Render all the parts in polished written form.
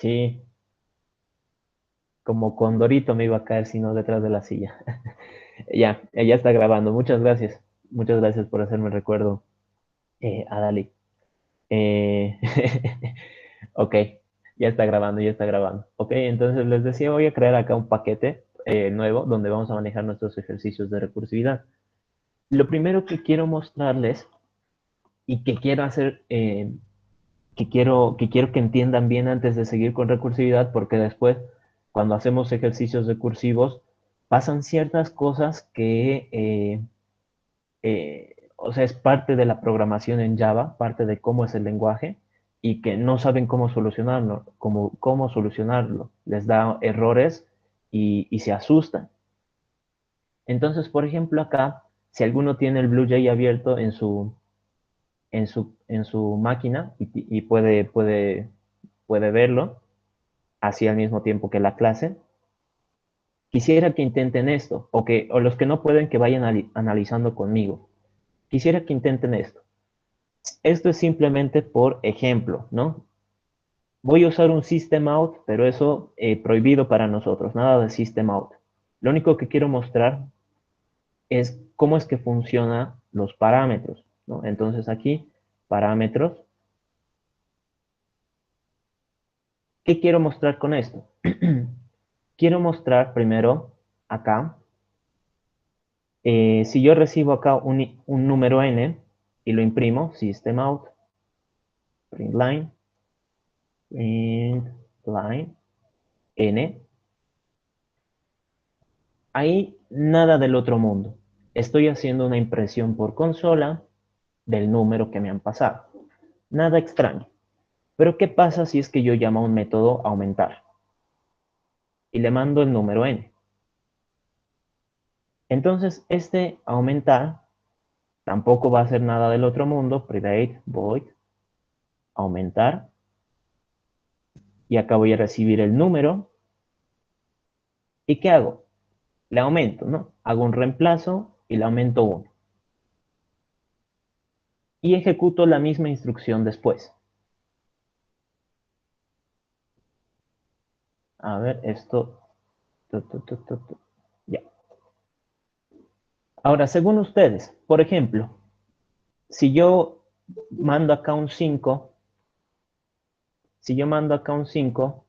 Sí, como Condorito me iba a caer, sino detrás de la silla. Ya está grabando. Muchas gracias. Muchas gracias por hacerme el recuerdo, Adali. Eh, ok, ya está grabando, ya está grabando. Ok, entonces les decía, voy a crear acá un paquete nuevo donde vamos a manejar nuestros ejercicios de recursividad. Lo primero que quiero mostrarles y que quiero hacer, que quiero que entiendan bien antes de seguir con recursividad, porque después, cuando hacemos ejercicios recursivos, pasan ciertas cosas que, o sea, es parte de la programación en Java, parte de cómo es el lenguaje, y que no saben cómo solucionarlo, cómo solucionarlo. Les da errores y se asustan. Entonces, por ejemplo, acá, si alguno tiene el BlueJ abierto en su máquina y puede verlo, así al mismo tiempo que la clase. Quisiera que intenten esto, o los que no pueden que vayan analizando conmigo. Quisiera que intenten esto. Esto es simplemente por ejemplo, ¿no? Voy a usar un system out, pero eso prohibido para nosotros, nada de system out. Lo único que quiero mostrar es cómo es que funcionan los parámetros, ¿no? Entonces aquí, parámetros. ¿Qué quiero mostrar con esto? Quiero mostrar primero acá, si yo recibo acá un número n y lo imprimo, system out, print line, n, ahí nada del otro mundo. Estoy haciendo una impresión por consola del número que me han pasado. Nada extraño. Pero ¿qué pasa si es que yo llamo a un método aumentar y le mando el número n? Entonces, este aumentar tampoco va a hacer nada del otro mundo. Private void aumentar. Y acá voy a recibir el número. ¿Y qué hago? Le aumento, ¿no? Hago un reemplazo y le aumento 1. Y ejecuto la misma instrucción después. A ver, esto. Ya. Ahora, según ustedes, por ejemplo, si yo mando acá un 5, si yo mando acá un 5,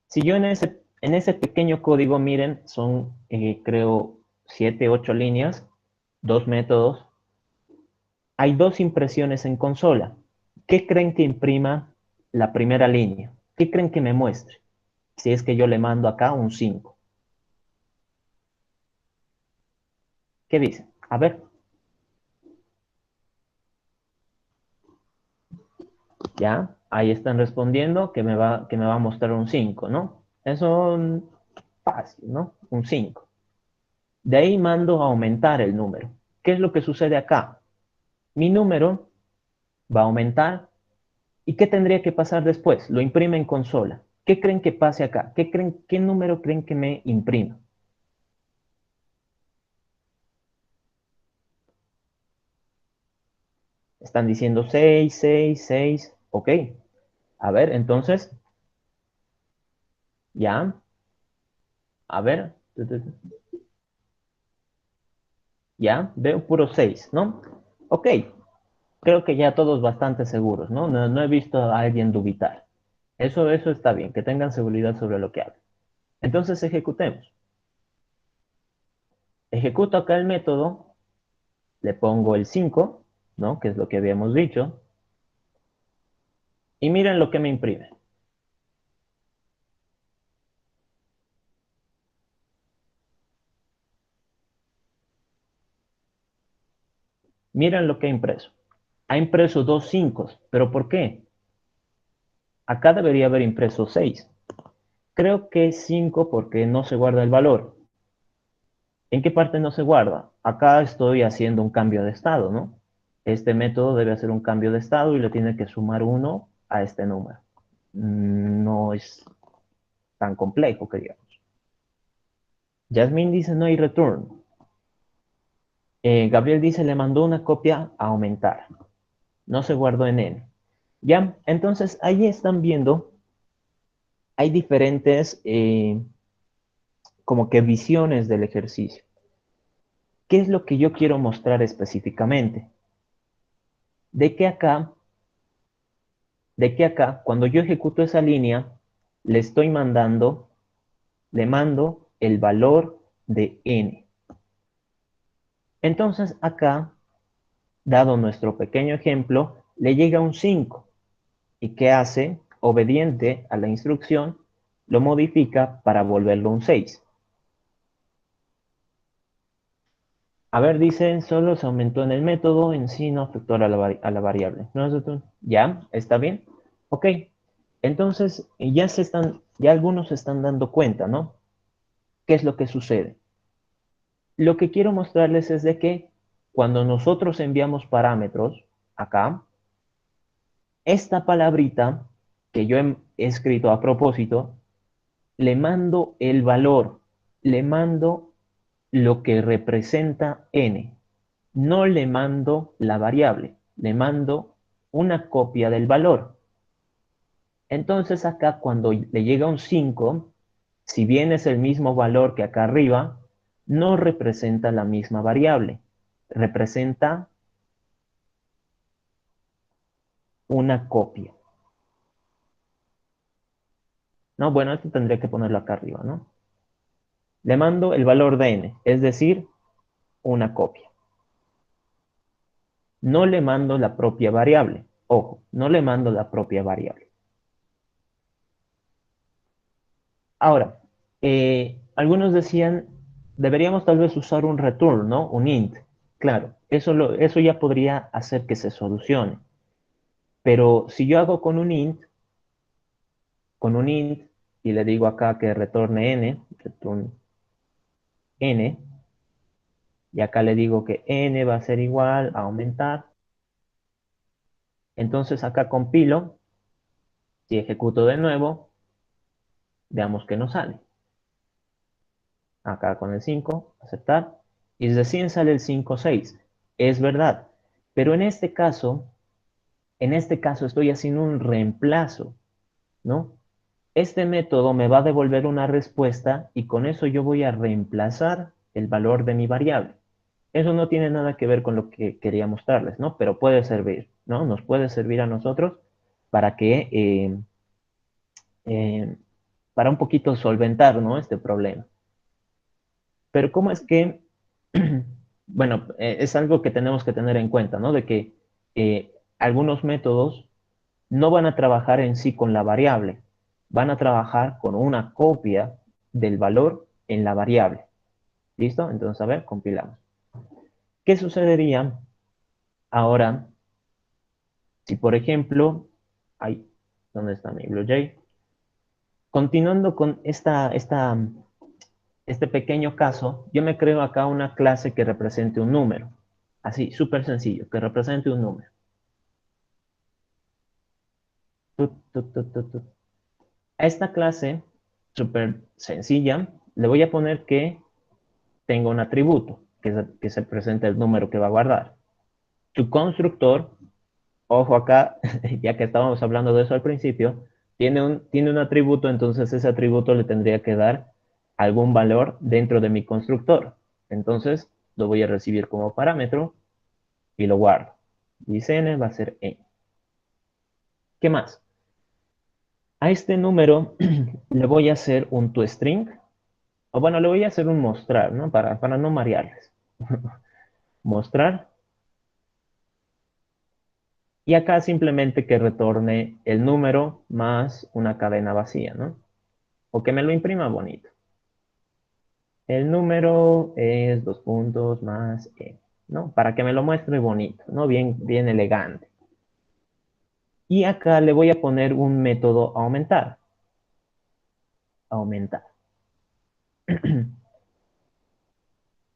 si yo en ese pequeño código, miren, son, creo, 7, 8 líneas, dos métodos, hay dos impresiones en consola. ¿Qué creen que imprima la primera línea? ¿Qué creen que me muestre? Si es que yo le mando acá un 5. ¿Qué dice? A ver, ya, ahí están respondiendo que me va a mostrar un 5, ¿no? Eso es fácil, ¿no? Un 5. De ahí mando a aumentar el número. ¿Qué es lo que sucede acá? Mi número va a aumentar. ¿Y qué tendría que pasar después? Lo imprime en consola. ¿Qué creen que pase acá? ¿Qué número creen que me imprima? Están diciendo 6, 6, 6. Ok. A ver, entonces, ya. A ver. Ya. Veo puro 6, ¿no? Ok. Creo que ya todos bastante seguros, ¿no? No he visto a alguien dubitar. Eso está bien, que tengan seguridad sobre lo que hagan. Entonces ejecutemos. Ejecuto acá el método, le pongo el 5, ¿no? Que es lo que habíamos dicho. Y miren lo que me imprime. Miren lo que ha impreso. Ha impreso dos 5, pero ¿por qué? Acá debería haber impreso 6. Creo que es 5 porque no se guarda el valor. ¿En qué parte no se guarda? Acá estoy haciendo un cambio de estado, ¿no? Este método debe hacer un cambio de estado y le tiene que sumar 1 a este número. No es tan complejo que digamos. Jasmine dice no hay return. Gabriel dice, le mandó una copia a aumentar. No se guardó en N. ¿Ya? Entonces, ahí están viendo, hay diferentes como que visiones del ejercicio. ¿Qué es lo que yo quiero mostrar específicamente? De que acá, cuando yo ejecuto esa línea, le estoy mandando, le mando el valor de N. Entonces, acá, dado nuestro pequeño ejemplo, le llega un 5. ¿Y qué hace? Obediente a la instrucción, lo modifica para volverlo un 6. A ver, dicen, solo se aumentó en el método, en sí no afectó a la variable. ¿No? ¿Ya? ¿Está bien? Ok. Entonces, ya algunos se están dando cuenta, ¿no? ¿Qué es lo que sucede? Lo que quiero mostrarles es de que cuando nosotros enviamos parámetros acá, esta palabrita que yo he escrito a propósito, le mando el valor, le mando lo que representa n. No le mando la variable, le mando una copia del valor. Entonces acá cuando le llega un 5, si bien es el mismo valor que acá arriba, no representa la misma variable, representa una copia. No, bueno, esto tendría que ponerlo acá arriba, ¿no? Le mando el valor de n, es decir, una copia. No le mando la propia variable. Ojo, no le mando la propia variable. Ahora, algunos decían, deberíamos tal vez usar un return, ¿no? Un int. Claro, eso ya podría hacer que se solucione. Pero si yo hago con un int, y le digo acá que retorne n, return n, y acá le digo que n va a ser igual a aumentar, entonces acá compilo, si ejecuto de nuevo, veamos que no sale. Acá con el 5, aceptar, y recién sale el 5, 6. Es verdad, pero en este caso estoy haciendo un reemplazo, ¿no? Este método me va a devolver una respuesta y con eso yo voy a reemplazar el valor de mi variable. Eso no tiene nada que ver con lo que quería mostrarles, ¿no? Pero puede servir, ¿no? Nos puede servir a nosotros para que, eh, para un poquito solventar, ¿no? Este problema. Pero ¿cómo es que, bueno, es algo que tenemos que tener en cuenta, ¿no? De que algunos métodos no van a trabajar en sí con la variable, van a trabajar con una copia del valor en la variable. ¿Listo? Entonces, a ver, compilamos. ¿Qué sucedería ahora si, por ejemplo, ay, ¿dónde está mi BlueJ? Continuando con este pequeño caso, yo me creo acá una clase que represente un número. Así, súper sencillo, que represente un número. Tut, tut, tut, tut, tut. A esta clase, súper sencilla, le voy a poner que tenga un atributo, que se presente el número que va a guardar. Tu constructor, ojo acá, ya que estábamos hablando de eso al principio, tiene un atributo, entonces ese atributo le tendría que dar algún valor dentro de mi constructor. Entonces lo voy a recibir como parámetro y lo guardo. Dice n va a ser n. ¿Qué más? A este número le voy a hacer un toString, o bueno, le voy a hacer un mostrar, ¿no? Para no marearles. Mostrar. Y acá simplemente que retorne el número más una cadena vacía, ¿no? O que me lo imprima bonito. El número es dos puntos más n, ¿no? Para que me lo muestre bonito, ¿no? Bien, bien elegante. Y acá le voy a poner un método aumentar. Aumentar.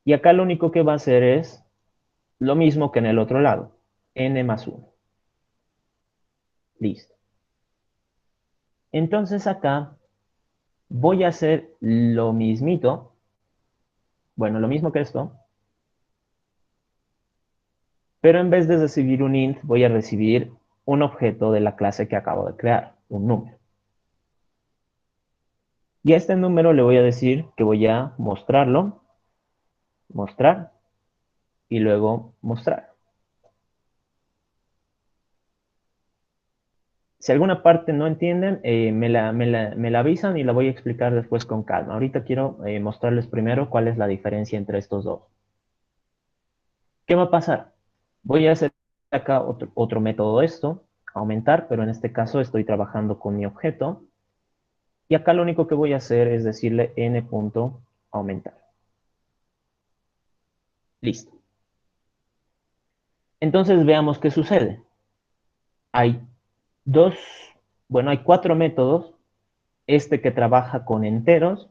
Y acá lo único que va a hacer es lo mismo que en el otro lado. N más 1. Listo. Entonces acá voy a hacer lo mismito. Bueno, lo mismo que esto. Pero en vez de recibir un int, voy a recibir un objeto de la clase que acabo de crear, un número. Y a este número le voy a decir que voy a mostrarlo, mostrar, y luego mostrar. Si alguna parte no entienden, me la avisan y la voy a explicar después con calma. Ahorita quiero mostrarles primero cuál es la diferencia entre estos dos. ¿Qué va a pasar? Voy a hacer acá otro método de esto, aumentar, pero en este caso estoy trabajando con mi objeto. Y acá lo único que voy a hacer es decirle n.aumentar. Listo. Entonces veamos qué sucede. Hay dos, bueno, hay cuatro métodos. Este que trabaja con enteros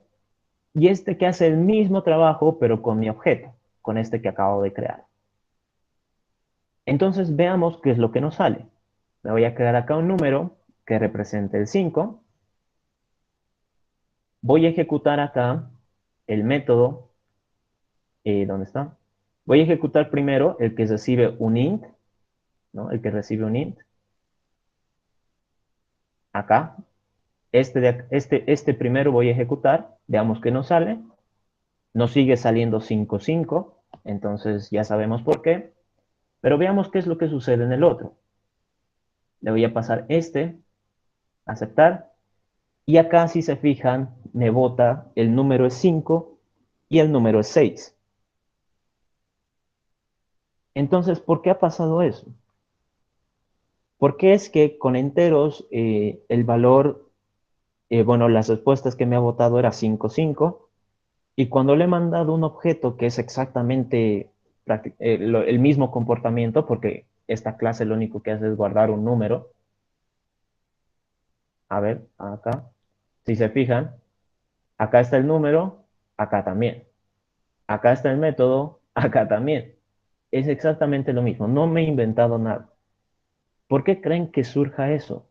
y este que hace el mismo trabajo, pero con mi objeto, con este que acabo de crear. Entonces veamos qué es lo que nos sale. Me voy a crear acá un número que represente el 5. Voy a ejecutar acá el método. ¿Dónde está? Voy a ejecutar primero el que recibe un int, ¿no? El que recibe un int. Acá. Este primero voy a ejecutar. Veamos qué nos sale. Nos sigue saliendo 5, 5. Entonces ya sabemos por qué. Pero veamos qué es lo que sucede en el otro. Le voy a pasar aceptar. Y acá, si se fijan, me bota el número es 5 y el número es 6. Entonces, ¿por qué ha pasado eso? Porque es que con enteros el valor, bueno, las respuestas que me ha botado era 5, 5. Y cuando le he mandado un objeto que es exactamente el mismo comportamiento, porque esta clase lo único que hace es guardar un número. A ver, acá. Si se fijan, acá está el número, acá también. Acá está el método, acá también. Es exactamente lo mismo. No me he inventado nada. ¿Por qué creen que surja eso?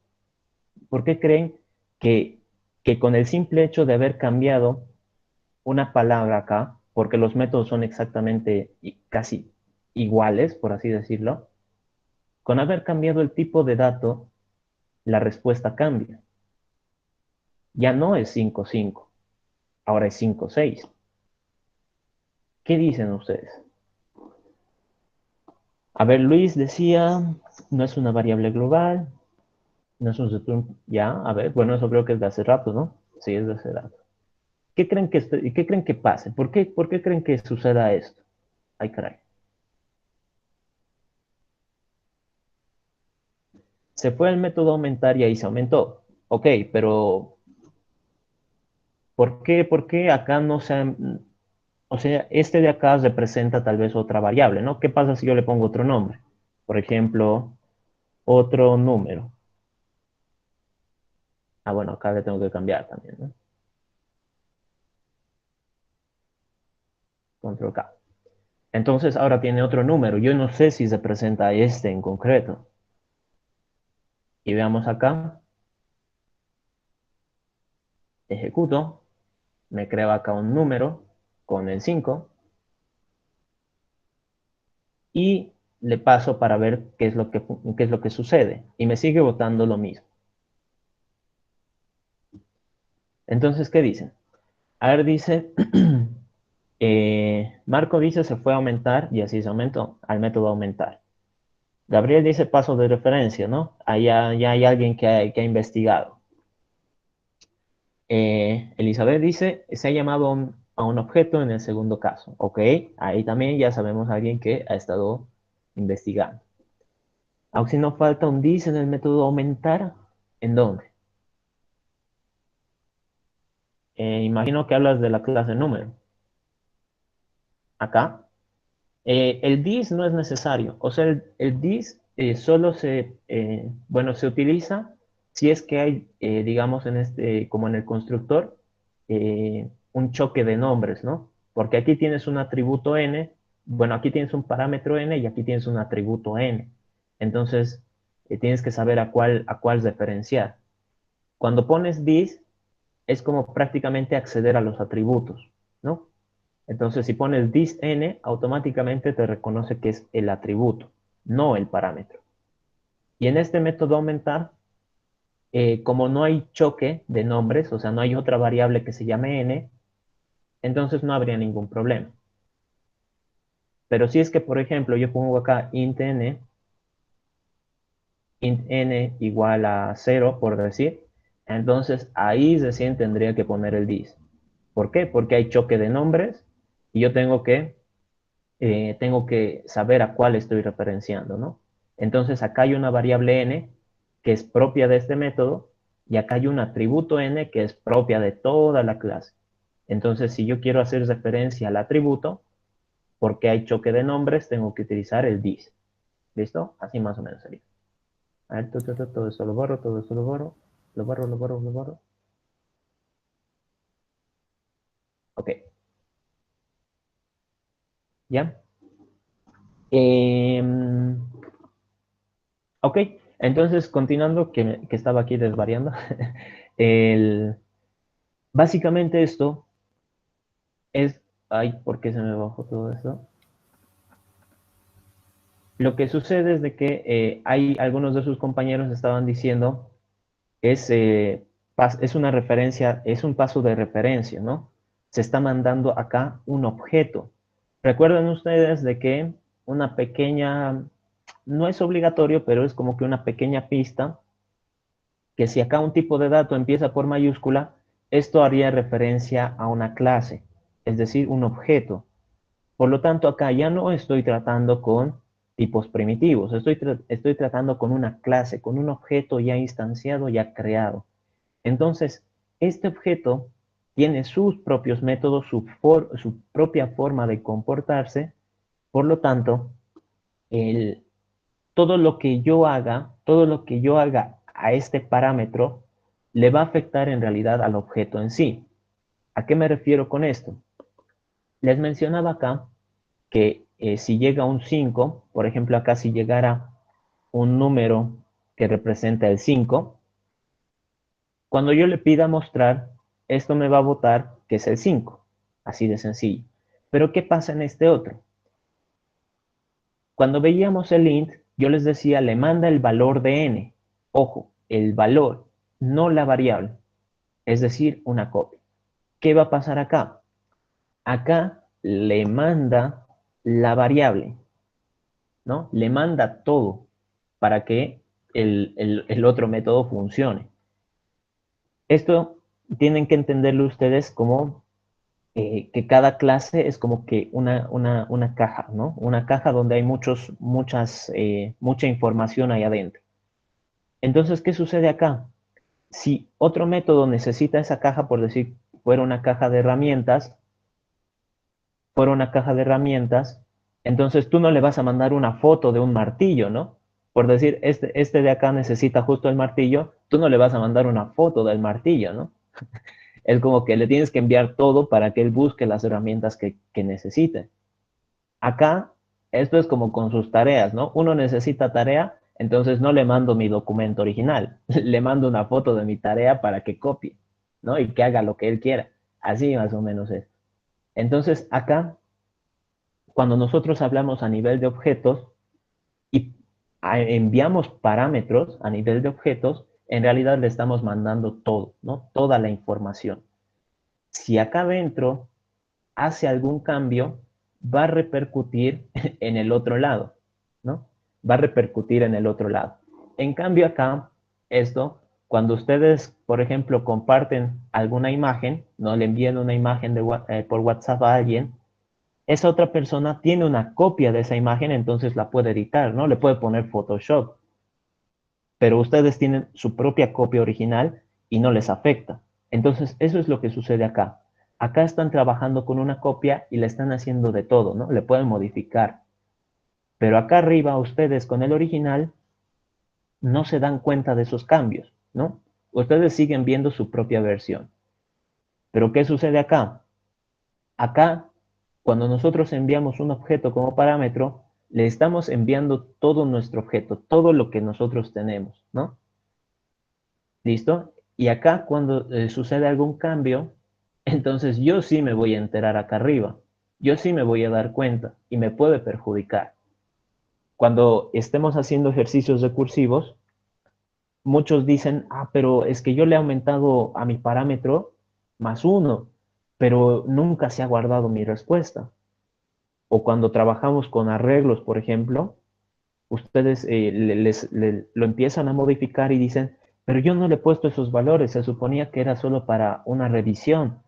¿Por qué creen que, que con el simple hecho de haber cambiado una palabra acá, porque los métodos son exactamente casi iguales, por así decirlo, con haber cambiado el tipo de dato, la respuesta cambia? Ya no es 5 5, ahora es 5 6. ¿Qué dicen ustedes? A ver, Luis decía, no es una variable global, no es un return, ya, a ver, bueno, eso creo que es de hace rato, ¿no? Sí, es de hace rato. ¿Qué creen que pase? ¿Por qué creen que suceda esto? Ay, caray. Se fue el método aumentar y ahí se aumentó. Ok, pero ¿por qué acá no se o sea, este de acá representa tal vez otra variable, ¿no? ¿Qué pasa si yo le pongo otro nombre? Por ejemplo, otro número. Ah, bueno, acá le tengo que cambiar también, ¿no? Control K. Entonces ahora tiene otro número. Yo no sé si representa este en concreto. Y veamos acá. Ejecuto. Me creo acá un número con el 5. Y le paso para ver qué es lo que sucede. Y me sigue botando lo mismo. Entonces, ¿qué dicen? A ver, dice, Marco dice se fue a aumentar y así se aumentó al método aumentar. Gabriel dice paso de referencia, ¿no? Allá ya hay alguien que ha investigado. Elizabeth dice, se ha llamado a un objeto en el segundo caso. Ok, ahí también ya sabemos a alguien que ha estado investigando. Aunque si no falta un dice en el método aumentar, ¿en dónde? Imagino que hablas de la clase número. Acá. El this no es necesario. O sea, el this solo bueno, se utiliza si es que hay, digamos, como en el constructor, un choque de nombres, ¿no? Porque aquí tienes un atributo n, bueno, aquí tienes un parámetro n y aquí tienes un atributo n. Entonces, tienes que saber a cuál referenciar. Cuando pones this, es como prácticamente acceder a los atributos, ¿no? Entonces, si pones this n, automáticamente te reconoce que es el atributo. no el parámetro. Y en este método aumentar, como no hay choque de nombres, o sea, no hay otra variable que se llame n, entonces no habría ningún problema. Pero si es que, por ejemplo, yo pongo acá int n igual a 0, por decir, entonces ahí recién tendría que poner el dis. ¿Por qué? Porque hay choque de nombres y yo tengo que saber a cuál estoy referenciando, ¿no? Entonces acá hay una variable n que es propia de este método y acá hay un atributo n que es propia de toda la clase. Entonces, si yo quiero hacer referencia al atributo, porque hay choque de nombres, tengo que utilizar el dis. ¿Listo? Así más o menos sería. A ver, todo esto lo borro, todo esto lo borro, lo borro, lo borro, lo borro. Ok, ¿ya? Eh, ok, entonces continuando, que estaba aquí desvariando, el, básicamente esto es, ay, ¿por qué se me bajó todo esto? Lo que sucede es de que hay algunos de sus compañeros estaban diciendo es una referencia, es un paso de referencia, ¿no? Se está mandando acá un objeto. Recuerden ustedes de que una pequeña, no es obligatorio, pero es como que una pequeña pista, que si acá un tipo de dato empieza por mayúscula, esto haría referencia a una clase, es decir, un objeto. Por lo tanto, acá ya no estoy tratando con tipos primitivos, estoy tratando con una clase, con un objeto ya instanciado, ya creado. Entonces, este objeto tiene sus propios métodos, su propia forma de comportarse, por lo tanto, el, todo lo que yo haga a este parámetro, le va a afectar en realidad al objeto en sí. ¿A qué me refiero con esto? Les mencionaba acá que si llega un 5, por ejemplo, acá si llegara un número que representa el 5, cuando yo le pida mostrar, esto me va a botar que es el 5, así de sencillo. Pero ¿qué pasa en este otro? Cuando veíamos el int, yo les decía, le manda el valor de n. Ojo, el valor, no la variable, es decir, una copia. ¿Qué va a pasar acá? Acá le manda la variable, ¿no? Le manda todo para que el otro método funcione. Esto tienen que entenderlo ustedes como que cada clase es como que una caja, ¿no? Una caja donde hay mucha información ahí adentro. Entonces, ¿qué sucede acá? Si otro método necesita esa caja, por decir, fuera una caja de herramientas, entonces tú no le vas a mandar una foto de un martillo, ¿no? Por decir, este de acá necesita justo el martillo, tú no le vas a mandar una foto del martillo, ¿no? Es como que le tienes que enviar todo para que él busque las herramientas que necesite. Acá, esto es como con sus tareas, ¿no? Uno necesita tarea, entonces no le mando mi documento original, le mando una foto de mi tarea para que copie, ¿no? Y que haga lo que él quiera. Así más o menos es. Entonces, acá, cuando nosotros hablamos a nivel de objetos y enviamos parámetros a nivel de objetos, en realidad le estamos mandando todo, ¿no? Toda la información. Si acá adentro hace algún cambio, va a repercutir en el otro lado, ¿no? Va a repercutir en el otro lado. En cambio acá, esto, cuando ustedes, por ejemplo, comparten alguna imagen, no le envían una imagen por WhatsApp a alguien, esa otra persona tiene una copia de esa imagen, entonces la puede editar, ¿no? Le puede poner Photoshop, pero ustedes tienen su propia copia original y no les afecta. Entonces, eso es lo que sucede acá. Acá están trabajando con una copia y le están haciendo de todo, ¿no? Le pueden modificar. Pero acá arriba, ustedes con el original no se dan cuenta de esos cambios, ¿no? Ustedes siguen viendo su propia versión. Pero ¿qué sucede acá? Acá, cuando nosotros enviamos un objeto como parámetro, le estamos enviando todo nuestro objeto, todo lo que nosotros tenemos, ¿no? ¿Listo? Y acá cuando sucede algún cambio, entonces yo sí me voy a enterar acá arriba. Yo sí me voy a dar cuenta y me puede perjudicar. cuando estemos haciendo ejercicios recursivos, muchos dicen, pero es que yo le he aumentado a mi parámetro +1, pero nunca se ha guardado mi respuesta. O cuando trabajamos con arreglos, por ejemplo, ustedes lo empiezan a modificar y dicen, pero yo no le he puesto esos valores, se suponía que era solo para una revisión,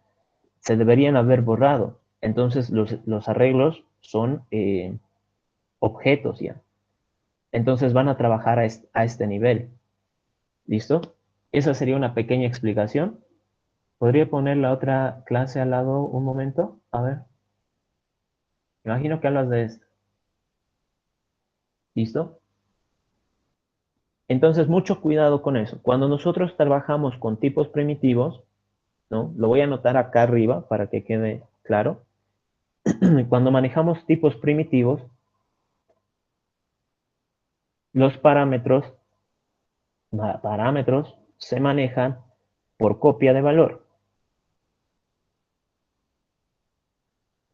se deberían haber borrado. Entonces los arreglos son objetos ya. Entonces van a trabajar a este nivel. ¿Listo? Esa sería una pequeña explicación. ¿Podría poner la otra clase al lado un momento? A ver. Imagino que hablas de esto. ¿Listo? Entonces, mucho cuidado con eso. Cuando nosotros trabajamos con tipos primitivos, ¿no? Lo voy a anotar acá arriba para que quede claro. Cuando manejamos tipos primitivos, los parámetros se manejan por copia de valor.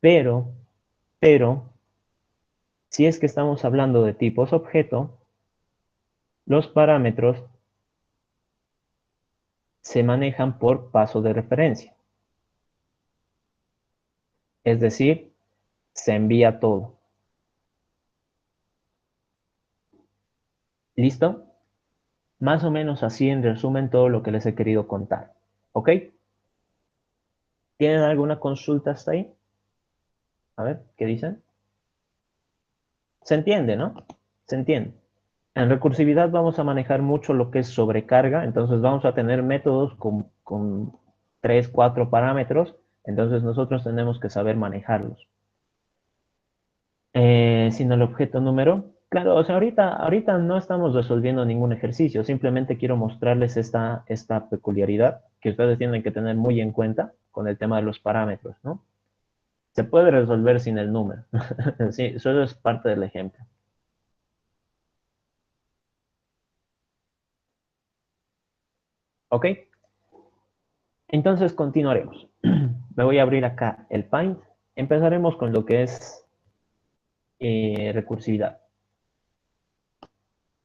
Pero, si es que estamos hablando de tipos objeto, los parámetros se manejan por paso de referencia. Es decir, se envía todo. ¿Listo? Más o menos así en resumen todo lo que les he querido contar. ¿Ok? ¿Tienen alguna consulta hasta ahí? A ver, ¿qué dicen? Se entiende, ¿no? Se entiende. En recursividad vamos a manejar mucho lo que es sobrecarga, entonces vamos a tener métodos con 3, 4 parámetros, entonces nosotros tenemos que saber manejarlos. Sino el objeto número. Claro, o sea, ahorita no estamos resolviendo ningún ejercicio, simplemente quiero mostrarles esta peculiaridad que ustedes tienen que tener muy en cuenta con el tema de los parámetros, ¿no? Se puede resolver sin el número. Sí, solo es parte del ejemplo. ¿Ok? Entonces continuaremos. Me voy a abrir acá el Paint. Empezaremos con lo que es recursividad.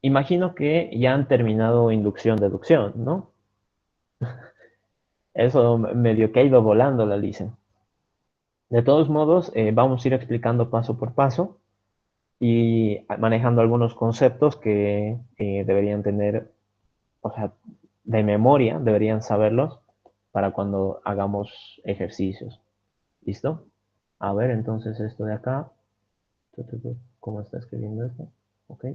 Imagino que ya han terminado inducción-deducción, ¿no? Eso medio que ha ido volando la licencia. De todos modos, vamos a ir explicando paso por paso y manejando algunos conceptos que deberían tener, o sea, de memoria, deberían saberlos para cuando hagamos ejercicios. ¿Listo? A ver, entonces esto de acá. ¿Cómo está escribiendo esto? Ok.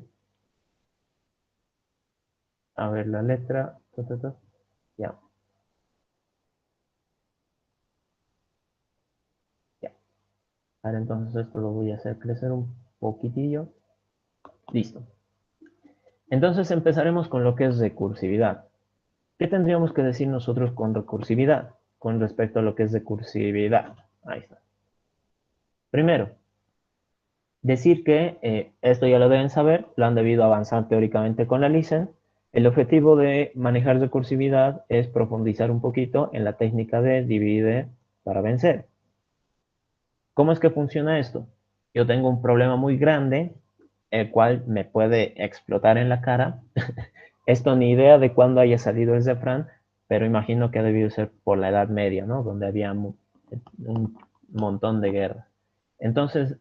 A ver la letra. Ya, ya. Ahora entonces esto lo voy a hacer crecer un poquitillo. Listo. Entonces empezaremos con lo que es recursividad. ¿Qué tendríamos que decir nosotros con recursividad? Con respecto a lo que es recursividad. Ahí está. Primero, decir que esto ya lo deben saber, lo han debido avanzar teóricamente con la licencia. El objetivo de manejar recursividad es profundizar un poquito en la técnica de divide para vencer. ¿Cómo es que funciona esto? Yo tengo un problema muy grande, el cual me puede explotar en la cara. Esto ni idea de cuándo haya salido el refrán, pero imagino que ha debido ser por la Edad Media, ¿no? Donde había un montón de guerras. Entonces,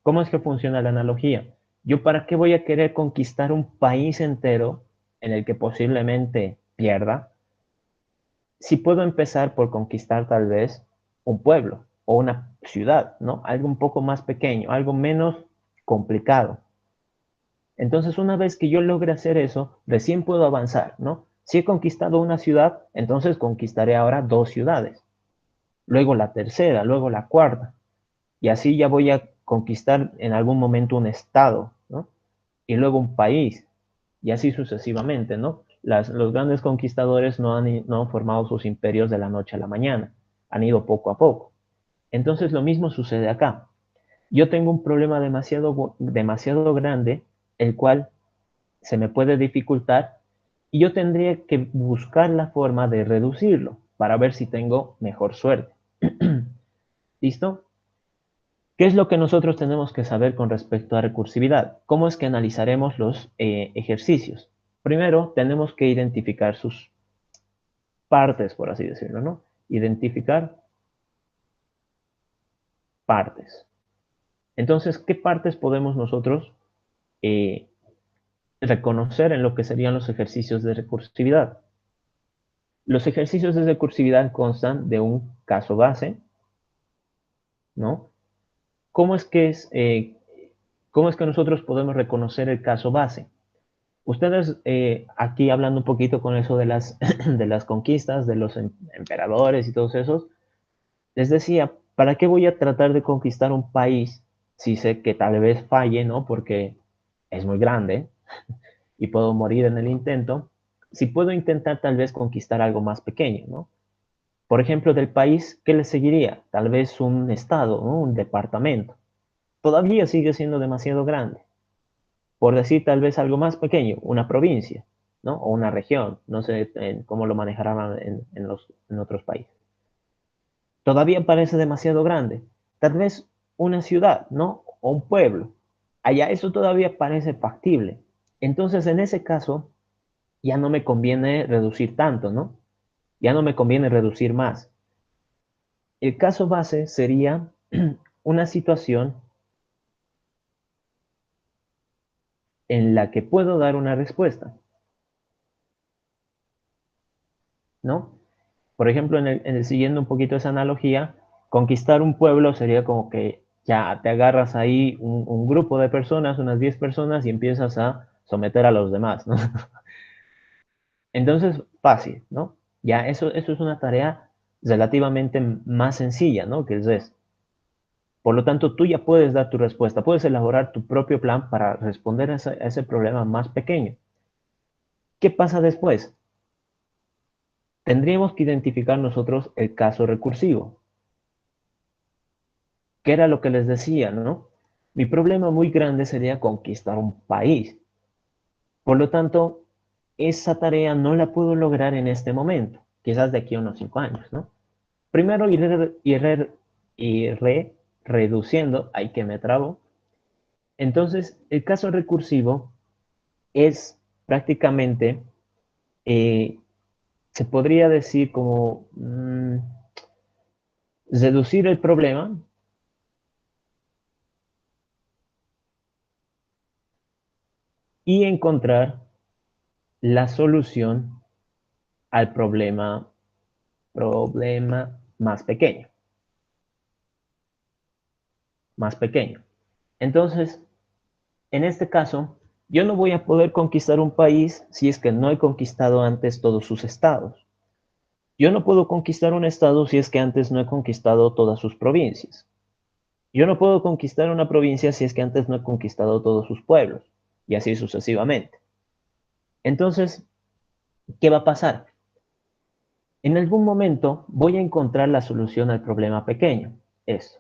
¿cómo es que funciona la analogía? ¿Yo para qué voy a querer conquistar un país entero en el que posiblemente pierda? Si puedo empezar por conquistar tal vez un pueblo o una ciudad, ¿no? Algo un poco más pequeño, algo menos complicado. Entonces, una vez que yo logre hacer eso, recién puedo avanzar, ¿no? Si he conquistado una ciudad, entonces conquistaré ahora 2 ciudades, luego la tercera, luego la cuarta, y así ya voy a conquistar en algún momento un estado, ¿no? Y luego un país, y así sucesivamente, ¿no? Los grandes conquistadores no han formado sus imperios de la noche a la mañana, han ido poco a poco. Entonces lo mismo sucede acá. Yo tengo un problema demasiado grande, el cual se me puede dificultar, y yo tendría que buscar la forma de reducirlo para ver si tengo mejor suerte. ¿Listo? ¿Qué es lo que nosotros tenemos que saber con respecto a recursividad? ¿Cómo es que analizaremos los ejercicios? Primero, tenemos que identificar sus partes, por así decirlo, ¿no? Identificar partes. Entonces, ¿qué partes podemos nosotros eh, reconocer en lo que serían los ejercicios de recursividad? Los ejercicios de recursividad constan de un caso base, ¿no? ¿Cómo es que cómo es que nosotros podemos reconocer el caso base? Ustedes, aquí hablando un poquito con eso de de las conquistas, de los emperadores y todos esos, les decía, ¿para qué voy a tratar de conquistar un país si sé que tal vez falle, ¿no? Porque es muy grande y puedo morir en el intento. Si puedo intentar tal vez conquistar algo más pequeño, ¿no? Por ejemplo, del país, ¿qué le seguiría? Tal vez un estado, ¿no? Un departamento. Todavía sigue siendo demasiado grande. Por decir tal vez algo más pequeño, una provincia, ¿no? O una región, no sé cómo lo manejarán en otros países. Todavía parece demasiado grande. Tal vez una ciudad, ¿no? O un pueblo. Allá eso todavía parece factible. Entonces, en ese caso, ya no me conviene reducir tanto, ¿no? Ya no me conviene reducir más. El caso base sería una situación en la que puedo dar una respuesta, ¿no? Por ejemplo, siguiendo un poquito esa analogía, conquistar un pueblo sería como que ya te agarras ahí un grupo de personas, unas 10 personas, y empiezas a someter a los demás, ¿no? Entonces, fácil, ¿no? Ya eso es una tarea relativamente más sencilla, ¿no? Que el resto. Por lo tanto, tú ya puedes dar tu respuesta, puedes elaborar tu propio plan para responder a ese problema más pequeño. ¿Qué pasa después? Tendríamos que identificar nosotros el caso recursivo, que era lo que les decía, ¿no? Mi problema muy grande sería conquistar un país. Por lo tanto, esa tarea no la puedo lograr en este momento, quizás de aquí a unos 5 años, ¿no? Primero iré reduciendo, hay que me trabo. Entonces, el caso recursivo es prácticamente, eh, se podría decir como reducir el problema y encontrar la solución al problema más pequeño, más pequeño. Entonces, en este caso, yo no voy a poder conquistar un país si es que no he conquistado antes todos sus estados. Yo no puedo conquistar un estado si es que antes no he conquistado todas sus provincias. Yo no puedo conquistar una provincia si es que antes no he conquistado todos sus pueblos, y así sucesivamente. Entonces, ¿qué va a pasar? En algún momento voy a encontrar la solución al problema pequeño. Esto.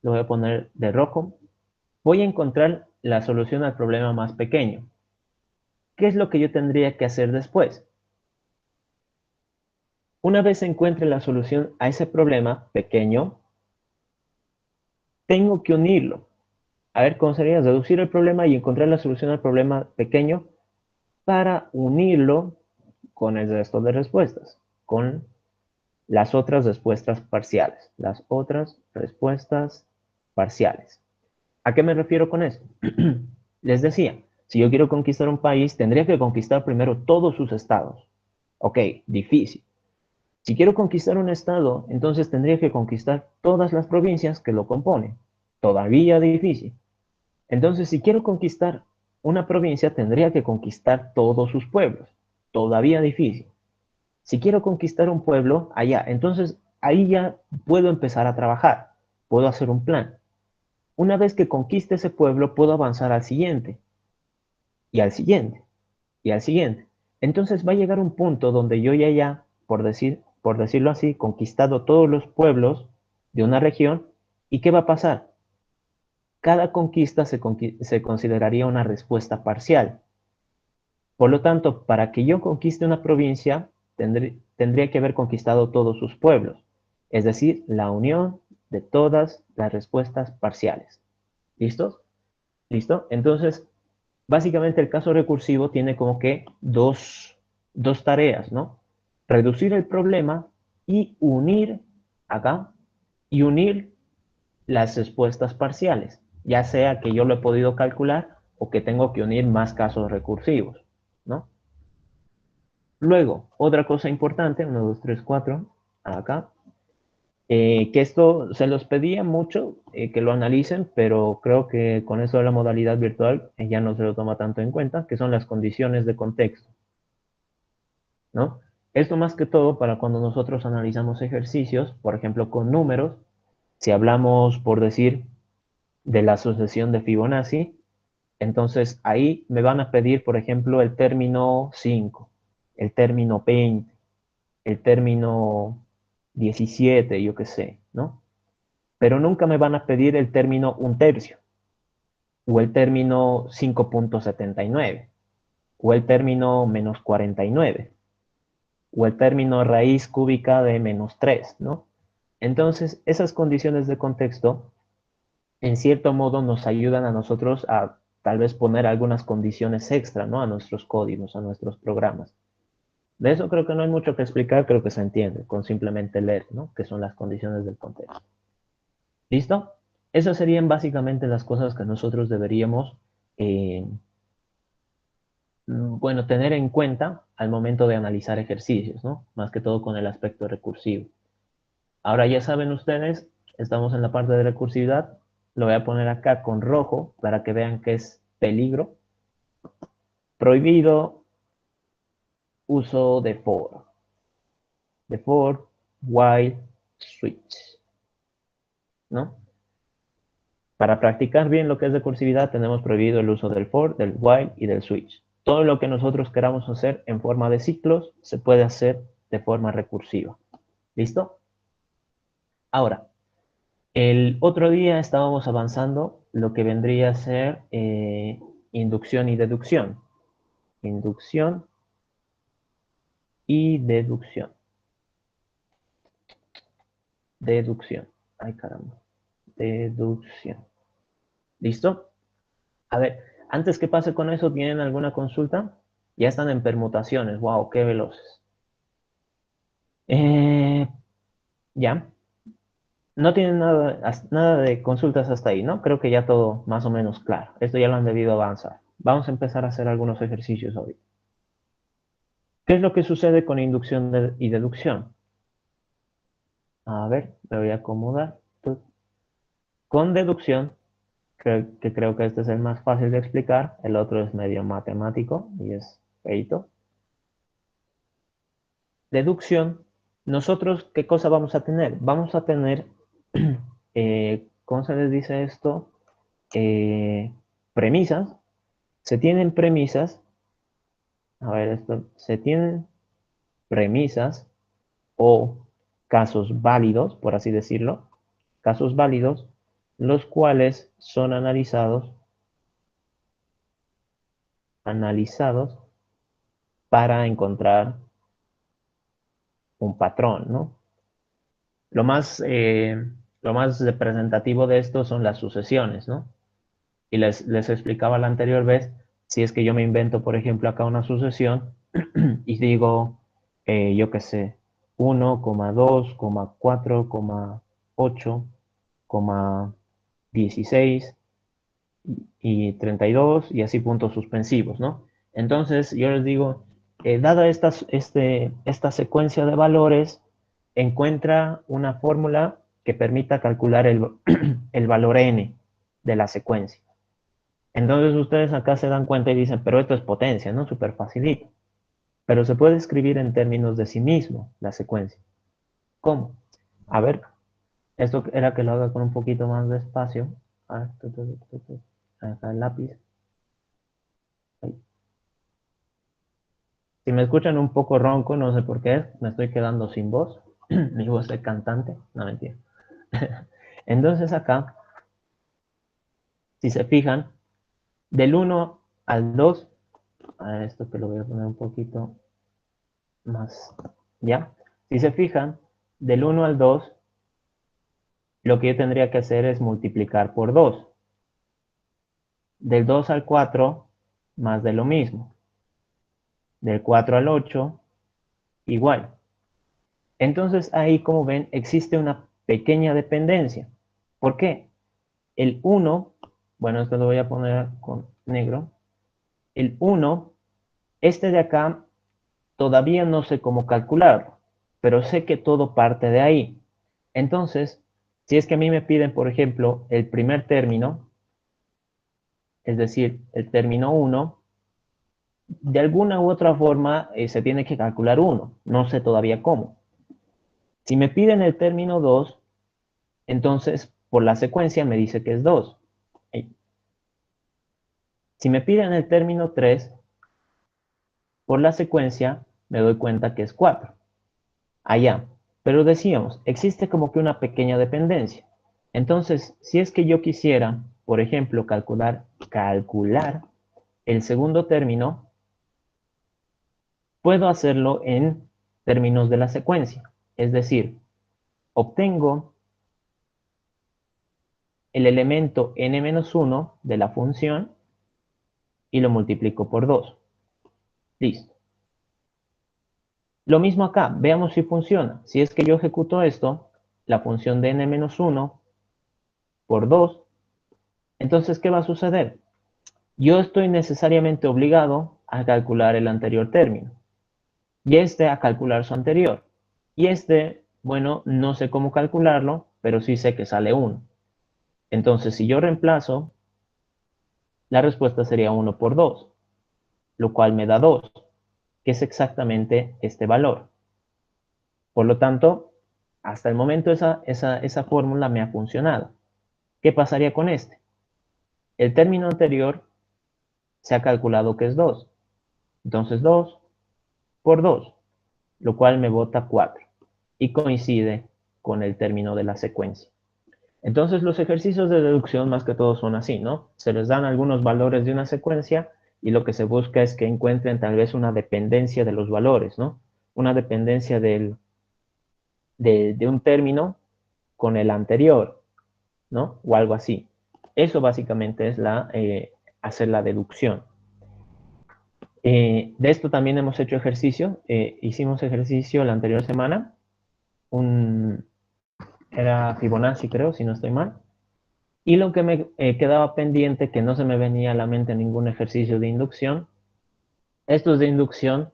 Lo voy a poner de rojo. Voy a encontrar la solución al problema más pequeño. ¿Qué es lo que yo tendría que hacer después? Una vez encuentre la solución a ese problema pequeño, tengo que unirlo. A ver, ¿cómo sería? Reducir el problema y encontrar la solución al problema pequeño para unirlo con el resto de respuestas, con las otras respuestas parciales. Las otras respuestas parciales. ¿A qué me refiero con eso? Les decía, si yo quiero conquistar un país, tendría que conquistar primero todos sus estados. Ok, difícil. Si quiero conquistar un estado, entonces tendría que conquistar todas las provincias que lo componen. Todavía difícil. Entonces, si quiero conquistar una provincia, tendría que conquistar todos sus pueblos. Todavía difícil. Si quiero conquistar un pueblo, allá, entonces ahí ya puedo empezar a trabajar. Puedo hacer un plan. Una vez que conquiste ese pueblo, puedo avanzar al siguiente, y al siguiente, y al siguiente. Entonces va a llegar un punto donde yo ya, por decirlo así, conquistado todos los pueblos de una región, ¿y qué va a pasar? Cada conquista se consideraría una respuesta parcial. Por lo tanto, para que yo conquiste una provincia, tendría que haber conquistado todos sus pueblos, es decir, la unión de todas las respuestas parciales. ¿Listos? ¿Listo? Entonces, básicamente el caso recursivo tiene como que dos tareas, ¿no? Reducir el problema y unir acá, y unir las respuestas parciales, ya sea que yo lo he podido calcular o que tengo que unir más casos recursivos, ¿no? Luego, otra cosa importante, 1, 2, 3, 4, acá, que esto se los pedía mucho que lo analicen, pero creo que con eso de la modalidad virtual ya no se lo toma tanto en cuenta, que son las condiciones de contexto, ¿no? Esto más que todo para cuando nosotros analizamos ejercicios, por ejemplo, con números, si hablamos, por decir, de la sucesión de Fibonacci, entonces ahí me van a pedir, por ejemplo, el término 5, el término 20, el término 17, yo qué sé, ¿no? Pero nunca me van a pedir el término un tercio, o el término 5,79, o el término menos 49, o el término raíz cúbica de menos 3, ¿no? Entonces, esas condiciones de contexto, en cierto modo, nos ayudan a nosotros a tal vez poner algunas condiciones extra, ¿no? A nuestros códigos, a nuestros programas. De eso creo que no hay mucho que explicar, creo que se entiende con simplemente leer, ¿no? Que son las condiciones del contexto. ¿Listo? Esas serían básicamente las cosas que nosotros deberíamos, eh, bueno, tener en cuenta al momento de analizar ejercicios, ¿no? Más que todo con el aspecto recursivo. Ahora ya saben ustedes, estamos en la parte de recursividad. Lo voy a poner acá con rojo para que vean que es peligro. Prohibido uso de for. De for, while, switch, ¿no? Para practicar bien lo que es recursividad tenemos prohibido el uso del for, del while y del switch. Todo lo que nosotros queramos hacer en forma de ciclos se puede hacer de forma recursiva. ¿Listo? Ahora, el otro día estábamos avanzando lo que vendría a ser inducción y deducción. Inducción y deducción. Deducción. Ay, caramba. Deducción. ¿Listo? A ver, antes que pase con eso, ¿tienen alguna consulta? Ya están en permutaciones. Wow, qué veloces. Eh, ya. No tienen nada de consultas hasta ahí, ¿no? Creo que ya todo más o menos claro. Esto ya lo han debido avanzar. Vamos a empezar a hacer algunos ejercicios hoy. ¿Qué es lo que sucede con inducción y deducción? A ver, me voy a acomodar. Con deducción, que creo que este es el más fácil de explicar, el otro es medio matemático y es feito. Deducción, nosotros, ¿qué cosa vamos a tener? Vamos a tener, ¿cómo se les dice esto? Premisas. Se tienen premisas, a ver, esto, se tienen premisas o casos válidos, por así decirlo, casos válidos, los cuales son analizados para encontrar un patrón, ¿no? Lo más representativo de esto son las sucesiones, ¿no? Y les explicaba la anterior vez, si es que yo me invento, por ejemplo, acá una sucesión y digo, yo qué sé, 1,2,4,8,16 y 32 y así puntos suspensivos, ¿no? Entonces yo les digo, dada esta secuencia de valores, encuentra una fórmula que permita calcular el valor n de la secuencia. Entonces ustedes acá se dan cuenta y dicen, pero esto es potencia, ¿no? Súper facilito. Pero se puede escribir en términos de sí mismo la secuencia. ¿Cómo? A ver, esto era que lo haga con un poquito más de espacio. Acá el lápiz. Ahí. Si me escuchan un poco ronco, no sé por qué, me estoy quedando sin voz. Mi voz de cantante, no mentira. Entonces acá, si se fijan, del 1 al 2, a esto que lo voy a poner un poquito más, ¿ya? Si se fijan, del 1 al 2 lo que yo tendría que hacer es multiplicar por 2. Del 2 al 4, más de lo mismo. Del 4 al 8, igual. Entonces ahí, como ven, existe una pequeña dependencia. ¿Por qué? El 1, bueno, esto lo voy a poner con negro. El 1, este de acá, todavía no sé cómo calcularlo, pero sé que todo parte de ahí. Entonces, si es que a mí me piden, por ejemplo, el primer término, es decir, el término 1, de alguna u otra forma se tiene que calcular 1. No sé todavía cómo. Si me piden el término 2, entonces por la secuencia me dice que es 2. Si me piden el término 3, por la secuencia me doy cuenta que es 4. Allá. Pero decíamos, existe como que una pequeña dependencia. Entonces, si es que yo quisiera, por ejemplo, calcular el segundo término, puedo hacerlo en términos de la secuencia. Es decir, obtengo el elemento n-1 de la función y lo multiplico por 2. Listo. Lo mismo acá, veamos si funciona. Si es que yo ejecuto esto, la función de n-1 por 2, entonces, ¿qué va a suceder? Yo estoy necesariamente obligado a calcular el anterior término y este a calcular su anterior. Y este, bueno, no sé cómo calcularlo, pero sí sé que sale 1. Entonces, si yo reemplazo, la respuesta sería 1 por 2, lo cual me da 2, que es exactamente este valor. Por lo tanto, hasta el momento esa fórmula me ha funcionado. ¿Qué pasaría con este? El término anterior se ha calculado que es 2. Entonces 2 por 2, lo cual me bota 4 y coincide con el término de la secuencia. Entonces los ejercicios de deducción más que todo son así, ¿no? Se les dan algunos valores de una secuencia y lo que se busca es que encuentren tal vez una dependencia de los valores, ¿no? Una dependencia de un término con el anterior, ¿no? O algo así. Eso básicamente es hacer la deducción. De esto también hemos hecho ejercicio. Hicimos ejercicio la anterior semana. Era Fibonacci, creo, si no estoy mal. Y lo que me quedaba pendiente, que no se me venía a la mente ningún ejercicio de inducción, estos de inducción,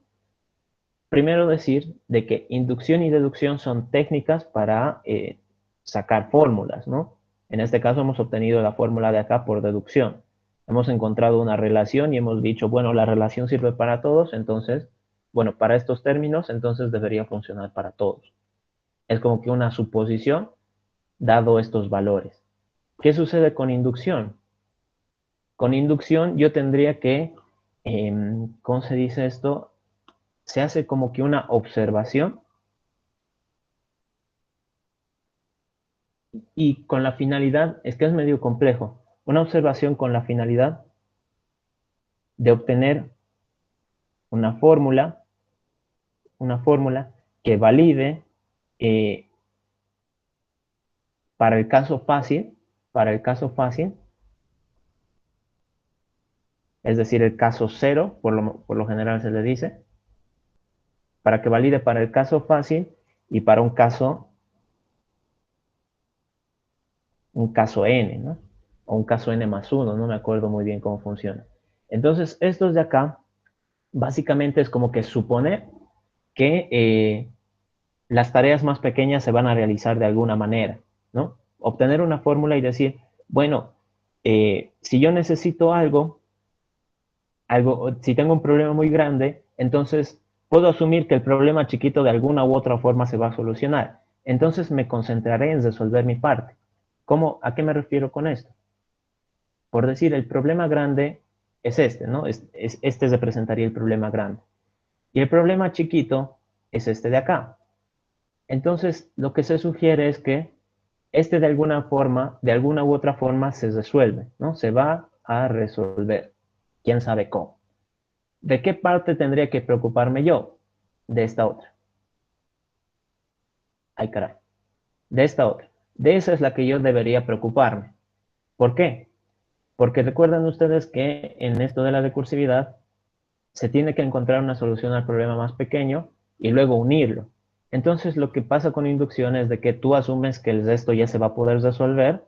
primero decir de que inducción y deducción son técnicas para sacar fórmulas, ¿no? En este caso hemos obtenido la fórmula de acá por deducción. Hemos encontrado una relación y hemos dicho, bueno, la relación sirve para todos, entonces, bueno, para estos términos, entonces debería funcionar para todos. Es como que una suposición dado estos valores. ¿Qué sucede con inducción? Con inducción yo tendría que, ¿cómo se dice esto? Se hace como que una observación y con la finalidad, es que es medio complejo, una observación con la finalidad de obtener una fórmula, una fórmula que valide eh, para el caso fácil, para el caso fácil, es decir, el caso cero, por lo general se le dice, para que valide para el caso fácil y para un caso n, ¿no? O un caso n más 1, no me acuerdo muy bien cómo funciona. Entonces, estos de acá, básicamente es como que supone que las tareas más pequeñas se van a realizar de alguna manera, ¿no? Obtener una fórmula y decir, bueno, si yo necesito si tengo un problema muy grande, entonces puedo asumir que el problema chiquito de alguna u otra forma se va a solucionar. Entonces me concentraré en resolver mi parte. ¿Cómo? ¿A qué me refiero con esto? Por decir, el problema grande es este, ¿no? Este representaría el problema grande. Y el problema chiquito es este de acá. Entonces, lo que se sugiere es que este de alguna forma, de alguna u otra forma, se resuelve, ¿no? Se va a resolver. ¿Quién sabe cómo? ¿De qué parte tendría que preocuparme yo? De esta otra. Ay, caray. De esta otra. De esa es la que yo debería preocuparme. ¿Por qué? Porque recuerdan ustedes que en esto de la recursividad se tiene que encontrar una solución al problema más pequeño y luego unirlo. Entonces lo que pasa con inducción es de que tú asumes que el resto ya se va a poder resolver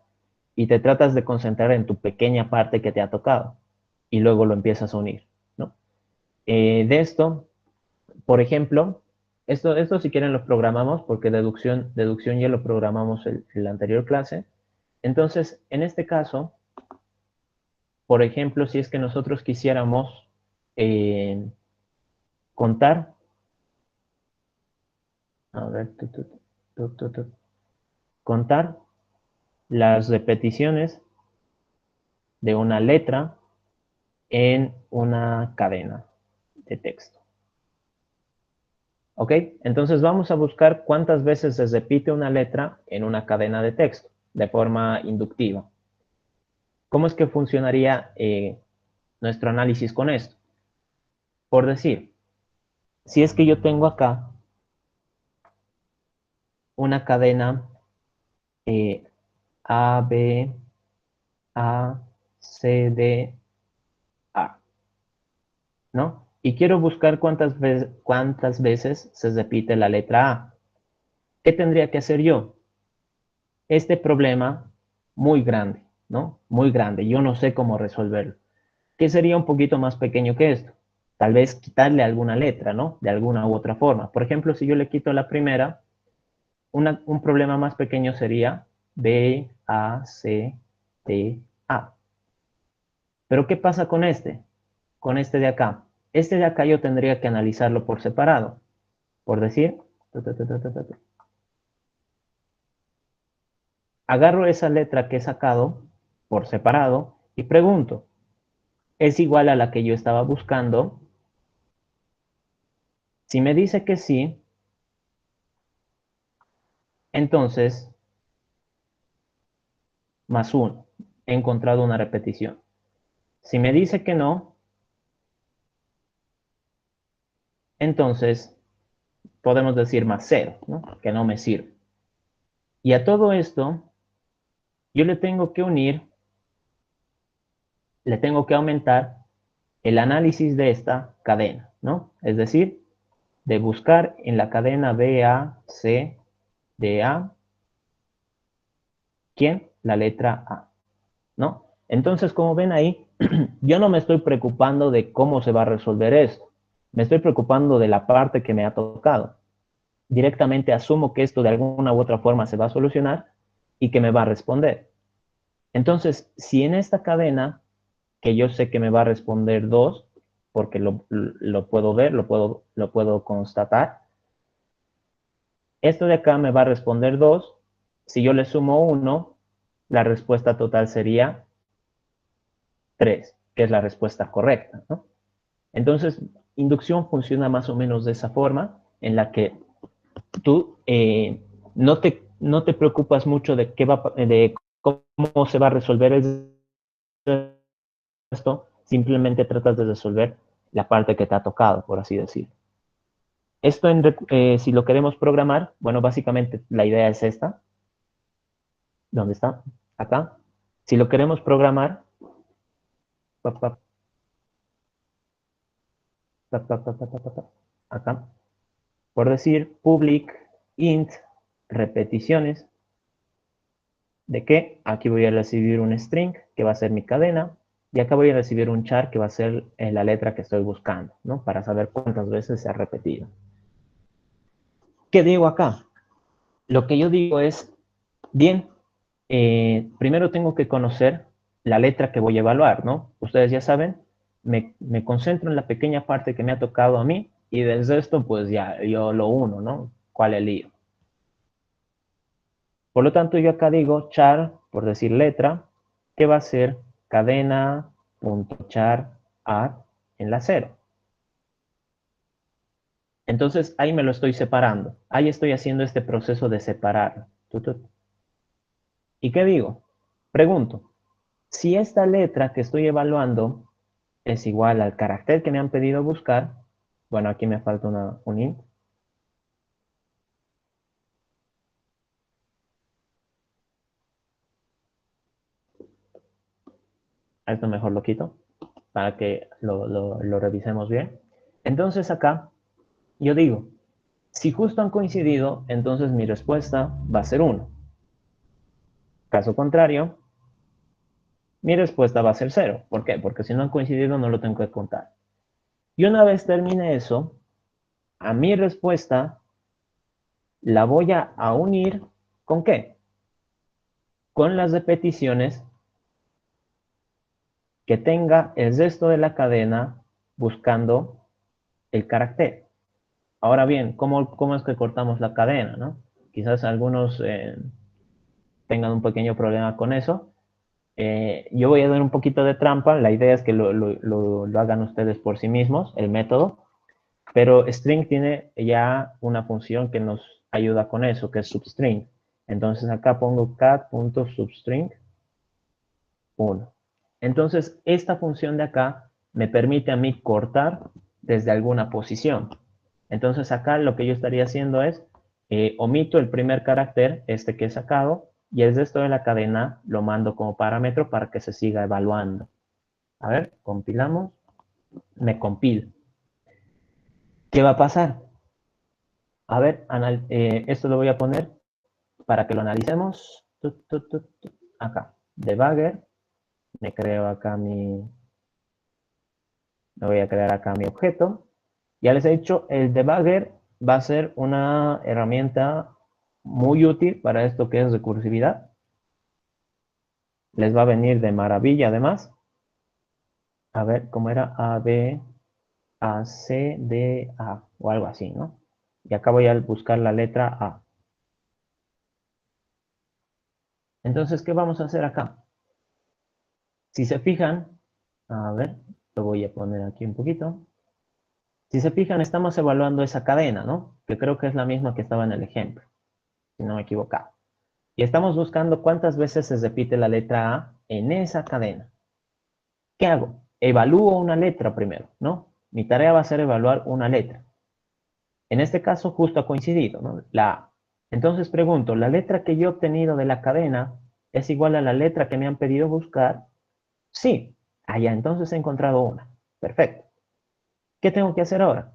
y te tratas de concentrar en tu pequeña parte que te ha tocado y luego lo empiezas a unir, ¿no? De esto, por ejemplo, esto si quieren lo programamos porque deducción ya lo programamos en la anterior clase. Entonces, en este caso, por ejemplo, si es que nosotros quisiéramos eh, contar, a ver, contar las repeticiones de una letra en una cadena de texto. ¿Ok? Entonces vamos a buscar cuántas veces se repite una letra en una cadena de texto de forma inductiva. ¿Cómo es que funcionaría nuestro análisis con esto? Por decir, si es que yo tengo acá una cadena A, B, A, C, D, A, ¿no? Y quiero buscar cuántas veces se repite la letra A. ¿Qué tendría que hacer yo? Este problema muy grande, ¿no? Muy grande. Yo no sé cómo resolverlo. ¿Qué sería un poquito más pequeño que esto? Tal vez quitarle alguna letra, ¿no? De alguna u otra forma. Por ejemplo, si yo le quito la primera, un problema más pequeño sería B, A, C, D, A. Pero ¿qué pasa con este? Con este de acá. Este de acá yo tendría que analizarlo por separado. Por decir, agarro esa letra que he sacado por separado y pregunto, ¿es igual a la que yo estaba buscando? Si me dice que sí, entonces más 1. He encontrado una repetición. Si me dice que no, entonces podemos decir más 0, ¿no? Que no me sirve. Y a todo esto, yo le tengo que unir, le tengo que aumentar el análisis de esta cadena, ¿no? Es decir, de buscar en la cadena BACDA, ¿quién? La letra A, ¿no? Entonces, como ven ahí, yo no me estoy preocupando de cómo se va a resolver esto. Me estoy preocupando de la parte que me ha tocado. Directamente asumo que esto de alguna u otra forma se va a solucionar y que me va a responder. Entonces, si en esta cadena, que yo sé que me va a responder 2, porque lo puedo ver, lo puedo constatar, esto de acá me va a responder 2. Si yo le sumo 1, la respuesta total sería 3, que es la respuesta correcta, ¿no? Entonces, inducción funciona más o menos de esa forma, en la que tú no te preocupas mucho de cómo se va a resolver esto, simplemente tratas de resolver la parte que te ha tocado, por así decir. Esto, si lo queremos programar, bueno, básicamente la idea es esta. ¿Dónde está? Acá. Si lo queremos programar, pa, pa, pa, pa, pa, pa, pa, pa, acá, por decir public int repeticiones de que aquí voy a recibir un string que va a ser mi cadena y acá voy a recibir un char que va a ser la letra que estoy buscando, ¿no? Para saber cuántas veces se ha repetido. ¿Qué digo acá? Lo que yo digo es, bien, primero tengo que conocer la letra que voy a evaluar, ¿no? Ustedes ya saben, me concentro en la pequeña parte que me ha tocado a mí y desde esto pues ya yo lo uno, ¿no? ¿Cuál elío? Por lo tanto, yo acá digo char, por decir letra, que va a ser cadena.char add en la 0. Entonces, ahí me lo estoy separando. Ahí estoy haciendo este proceso de separar. ¿Y qué digo? Pregunto, si esta letra que estoy evaluando es igual al carácter que me han pedido buscar, bueno, aquí me falta un int, A esto mejor lo quito para que lo revisemos bien. Entonces acá yo digo, si justo han coincidido, entonces mi respuesta va a ser 1. Caso contrario, mi respuesta va a ser 0. ¿Por qué? Porque si no han coincidido no lo tengo que contar. Y una vez termine eso, a mi respuesta la voy a unir ¿con qué? Con las repeticiones que tenga el resto de la cadena buscando el carácter. Ahora bien, ¿cómo es que cortamos la cadena, no? Quizás algunos tengan un pequeño problema con eso. Yo voy a dar un poquito de trampa. La idea es que lo hagan ustedes por sí mismos, el método. Pero string tiene ya una función que nos ayuda con eso, que es substring. Entonces acá pongo cat.substring 1. Entonces esta función de acá me permite a mí cortar desde alguna posición. Entonces acá lo que yo estaría haciendo es omito el primer carácter, este que he sacado, y el resto de la cadena lo mando como parámetro para que se siga evaluando. A ver, compilamos, me compilo. ¿Qué va a pasar? A ver, esto lo voy a poner para que lo analicemos. Acá, debugger, me creo acá me voy a crear acá mi objeto. Ya les he dicho, el debugger va a ser una herramienta muy útil para esto que es recursividad. Les va a venir de maravilla además. A ver, ¿cómo era? A, B, A, C, D, A, o algo así, ¿no? Y acá voy a buscar la letra A. Entonces, ¿qué vamos a hacer acá? Si se fijan, a ver, lo voy a poner aquí un poquito. Si se fijan, estamos evaluando esa cadena, ¿no? Que creo que es la misma que estaba en el ejemplo, si no me equivoco. Y estamos buscando cuántas veces se repite la letra A en esa cadena. ¿Qué hago? Evalúo una letra primero, ¿no? Mi tarea va a ser evaluar una letra. En este caso, justo ha coincidido, ¿no? La A. Entonces pregunto, ¿la letra que yo he obtenido de la cadena es igual a la letra que me han pedido buscar? Sí. Allá, entonces he encontrado una. Perfecto. ¿Qué tengo que hacer ahora?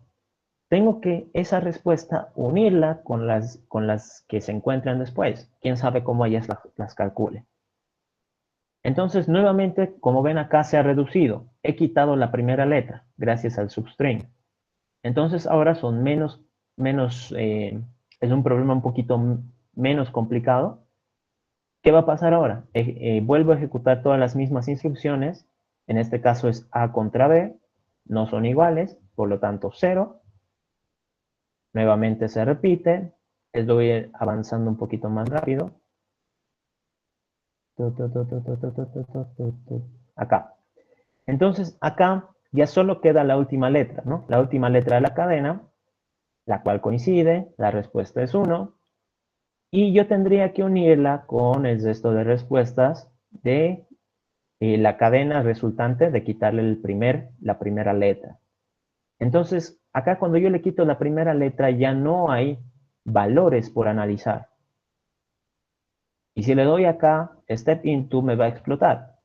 Tengo que esa respuesta unirla con las que se encuentran después. Quién sabe cómo ellas las calcule. Entonces, nuevamente, como ven acá, se ha reducido. He quitado la primera letra gracias al substring. Entonces, ahora son es un problema un poquito menos complicado. ¿Qué va a pasar ahora? Vuelvo a ejecutar todas las mismas instrucciones. En este caso es A contra B. No son iguales, por lo tanto 0. Nuevamente se repite. Les voy avanzando un poquito más rápido. Acá. Entonces, acá ya solo queda la última letra, ¿no? La última letra de la cadena, la cual coincide, la respuesta es 1, y yo tendría que unirla con el resto de respuestas de la cadena resultante de quitarle la primera letra. Entonces, acá cuando yo le quito la primera letra ya no hay valores por analizar. Y si le doy acá, step into, me va a explotar.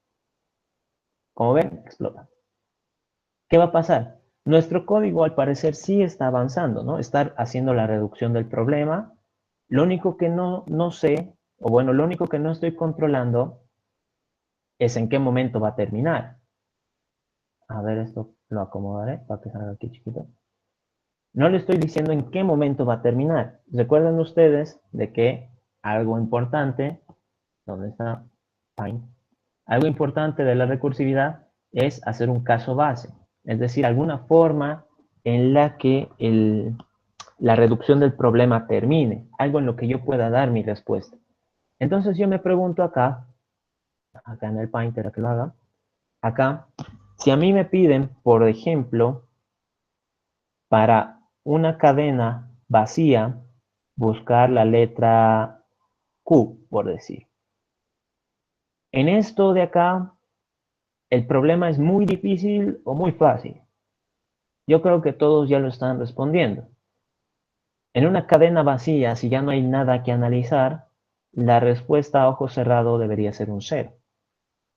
Como ven, explota. ¿Qué va a pasar? Nuestro código al parecer sí está avanzando, ¿no? Está haciendo la reducción del problema. Lo único que no sé, o bueno, lo único que no estoy controlando es en qué momento va a terminar. A ver, esto lo acomodaré para que salga aquí chiquito. No le estoy diciendo en qué momento va a terminar. Recuerden ustedes de que algo importante, ¿dónde está? Fine. Algo importante de la recursividad es hacer un caso base, es decir, alguna forma en la que la reducción del problema termine, algo en lo que yo pueda dar mi respuesta. Entonces yo me pregunto acá en el Painter que lo haga, acá, si a mí me piden, por ejemplo, para una cadena vacía, buscar la letra Q, por decir. En esto de acá, ¿el problema es muy difícil o muy fácil? Yo creo que todos ya lo están respondiendo. En una cadena vacía, si ya no hay nada que analizar, la respuesta a ojo cerrado debería ser un 0.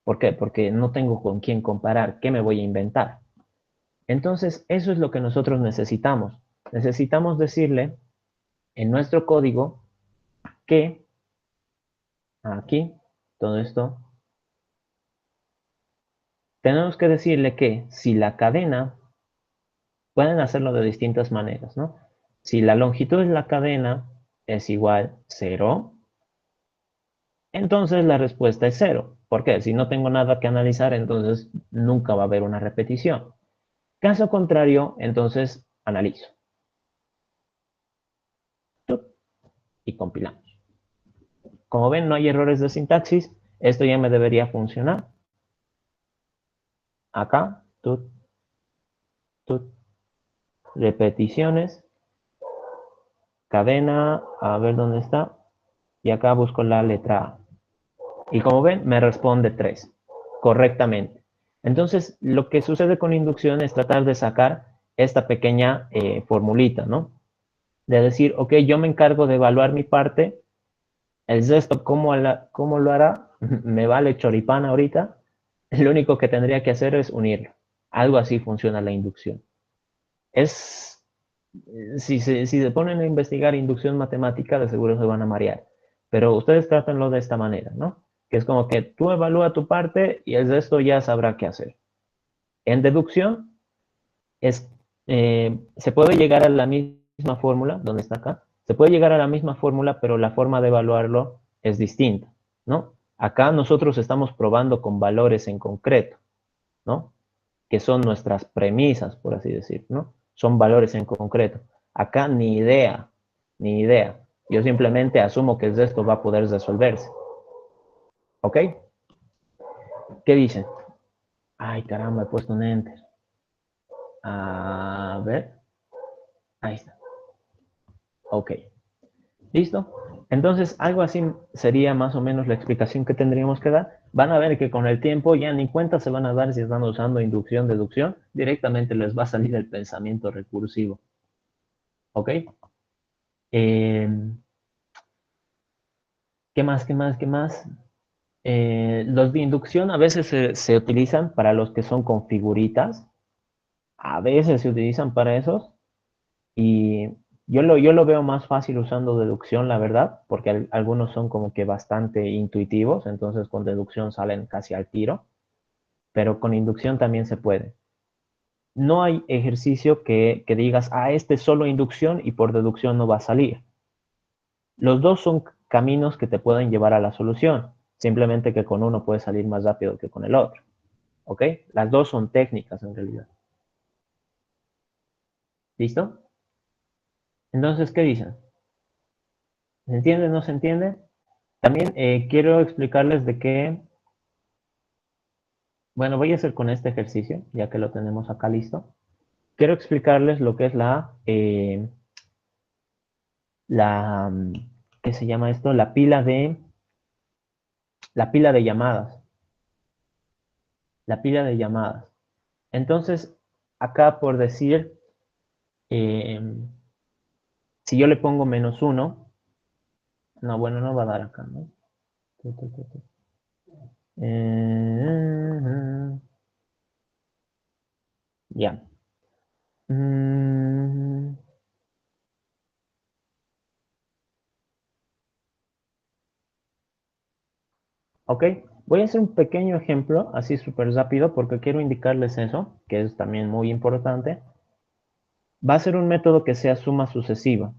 ¿Por qué? Porque no tengo con quién comparar, ¿qué me voy a inventar? Entonces, eso es lo que nosotros necesitamos. Necesitamos decirle en nuestro código que aquí, todo esto, tenemos que decirle que si la cadena, pueden hacerlo de distintas maneras, ¿no? Si la longitud de la cadena es igual 0, entonces la respuesta es 0. ¿Por qué? Si no tengo nada que analizar, entonces nunca va a haber una repetición. Caso contrario, entonces analizo. Y compilamos. Como ven, no hay errores de sintaxis. Esto ya me debería funcionar. Acá, tut, tut, repeticiones, cadena, a ver dónde está. Y acá busco la letra A. Y como ven, me responde 3 correctamente. Entonces, lo que sucede con inducción es tratar de sacar esta pequeña formulita, ¿no? De decir, ok, yo me encargo de evaluar mi parte, el resto, ¿cómo lo hará? Me vale choripán ahorita. Lo único que tendría que hacer es unirlo. Algo así funciona la inducción. Es, si se ponen a investigar inducción matemática, de seguro se van a marear. Pero ustedes trátenlo de esta manera, ¿no? Que es como que tú evalúa tu parte y el resto ya sabrá qué hacer. En deducción, se puede llegar a la misma fórmula, donde está acá, se puede llegar a la misma fórmula, pero la forma de evaluarlo es distinta, ¿no? Acá nosotros estamos probando con valores en concreto, ¿no? Que son nuestras premisas, por así decir, ¿no? Son valores en concreto. Acá ni idea, ni idea. Yo simplemente asumo que el resto va a poder resolverse. ¿Ok? ¿Qué dicen? Ay, caramba, he puesto un enter. A ver. Ahí está. Ok. ¿Listo? Entonces, algo así sería más o menos la explicación que tendríamos que dar. Van a ver que con el tiempo ya ni cuenta se van a dar si están usando inducción, deducción. Directamente les va a salir el pensamiento recursivo. ¿Ok? Eh, ¿Qué más? ¿Qué más? ¿Qué más? Los de inducción a veces se utilizan para los que son con figuritas. A veces se utilizan para esos. Y yo lo veo más fácil usando deducción, la verdad, porque algunos son como que bastante intuitivos, entonces con deducción salen casi al tiro, pero con inducción también se puede. No hay ejercicio que digas, este es solo inducción y por deducción no va a salir. Los dos son caminos que te pueden llevar a la solución, simplemente que con uno puede salir más rápido que con el otro. ¿Ok? Las dos son técnicas en realidad. ¿Listo? Entonces, ¿qué dicen? ¿Se entiende? ¿No se entiende? También quiero explicarles de qué, bueno, voy a hacer con este ejercicio, ya que lo tenemos acá listo. Quiero explicarles lo que es la, ¿qué se llama esto? La pila de llamadas. La pila de llamadas. Entonces, acá por decir, eh, si yo le pongo -1, no, bueno, no va a dar acá, ¿no? Eh, ya. Mm, ok, voy a hacer un pequeño ejemplo, así súper rápido, porque quiero indicarles eso, que es también muy importante. Va a ser un método que sea suma sucesiva.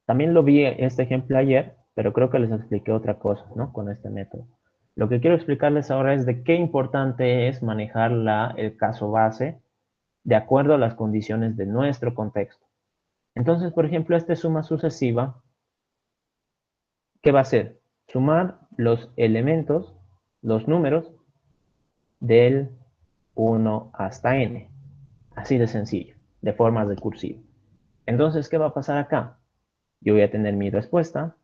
También lo vi este ejemplo ayer, pero creo que les expliqué otra cosa, ¿no? Con este método. Lo que quiero explicarles ahora es de qué importante es manejar el caso base de acuerdo a las condiciones de nuestro contexto. Entonces, por ejemplo, esta suma sucesiva, ¿qué va a hacer? Sumar los elementos, los números del 1 hasta n. Así de sencillo, de forma recursiva. Entonces, ¿qué va a pasar acá? Yo voy a tener mi respuesta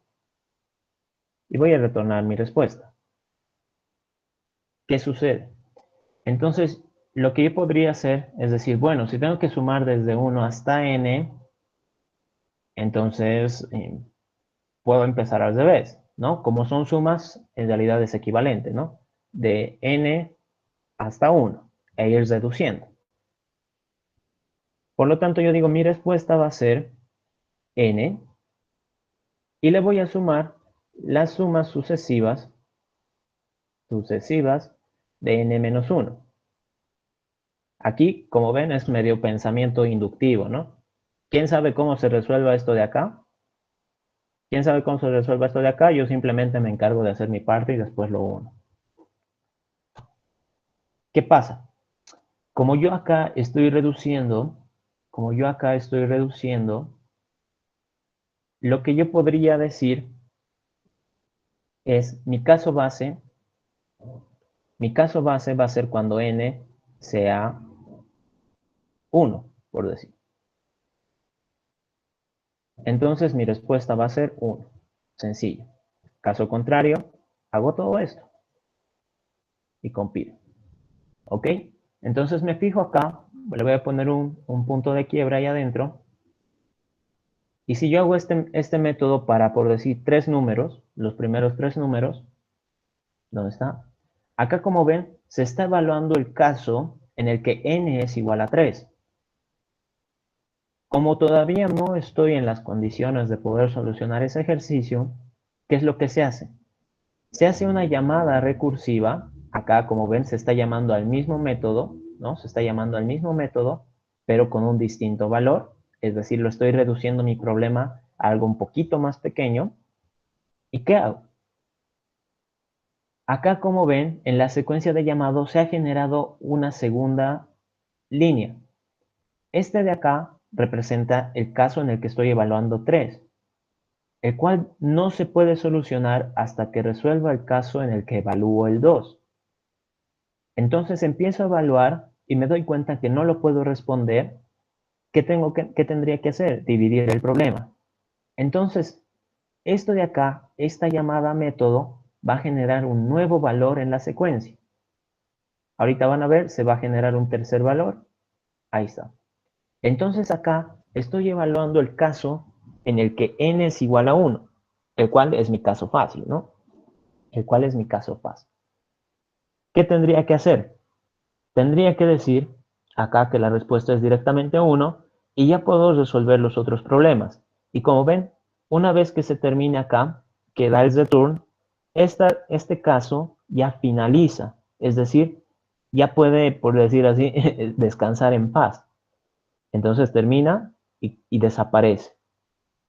y voy a retornar mi respuesta. ¿Qué sucede? Entonces, lo que yo podría hacer es decir, bueno, si tengo que sumar desde 1 hasta n, entonces puedo empezar al revés. ¿no? Como son sumas, en realidad es equivalente, ¿no? De n hasta 1, e ir reduciendo. Por lo tanto, yo digo, mi respuesta va a ser n, y le voy a sumar las sumas sucesivas de n menos 1. Aquí, como ven, es medio pensamiento inductivo, ¿no? ¿Quién sabe cómo se resuelva esto de acá? ¿Quién sabe cómo se resuelva esto de acá? Yo simplemente me encargo de hacer mi parte y después lo uno. ¿Qué pasa? Como yo acá estoy reduciendo, lo que yo podría decir es mi caso base va a ser cuando n sea 1, por decir. Entonces mi respuesta va a ser 1. Sencillo. Caso contrario, hago todo esto y compilo. ¿Ok? Entonces me fijo acá, le voy a poner un punto de quiebra ahí adentro. Y si yo hago este método para, por decir, 3 números, los primeros 3 números, ¿dónde está? Acá, como ven, se está evaluando el caso en el que n es igual a 3. Como todavía no estoy en las condiciones de poder solucionar ese ejercicio, ¿qué es lo que se hace? Se hace una llamada recursiva. Acá, como ven, se está llamando al mismo método, ¿no? Se está llamando al mismo método, pero con un distinto valor. Es decir, lo estoy reduciendo mi problema a algo un poquito más pequeño. ¿Y qué hago? Acá, como ven, en la secuencia de llamado se ha generado una segunda línea. Este de acá representa el caso en el que estoy evaluando 3, el cual no se puede solucionar hasta que resuelva el caso en el que evalúo el 2. Entonces empiezo a evaluar y me doy cuenta que no lo puedo responder. ¿Qué tendría que hacer? Dividir el problema. Entonces, esto de acá, esta llamada método, va a generar un nuevo valor en la secuencia. Ahorita van a ver, se va a generar un tercer valor. Ahí está. Entonces acá estoy evaluando el caso en el que n es igual a 1, el cual es mi caso fácil, ¿no? El cual es mi caso fácil. ¿Qué tendría que hacer? Tendría que decir acá que la respuesta es directamente 1 y ya puedo resolver los otros problemas. Y como ven, una vez que se termine acá, que da el return, este caso ya finaliza. Es decir, ya puede, por decir así, descansar en paz. Entonces termina y desaparece.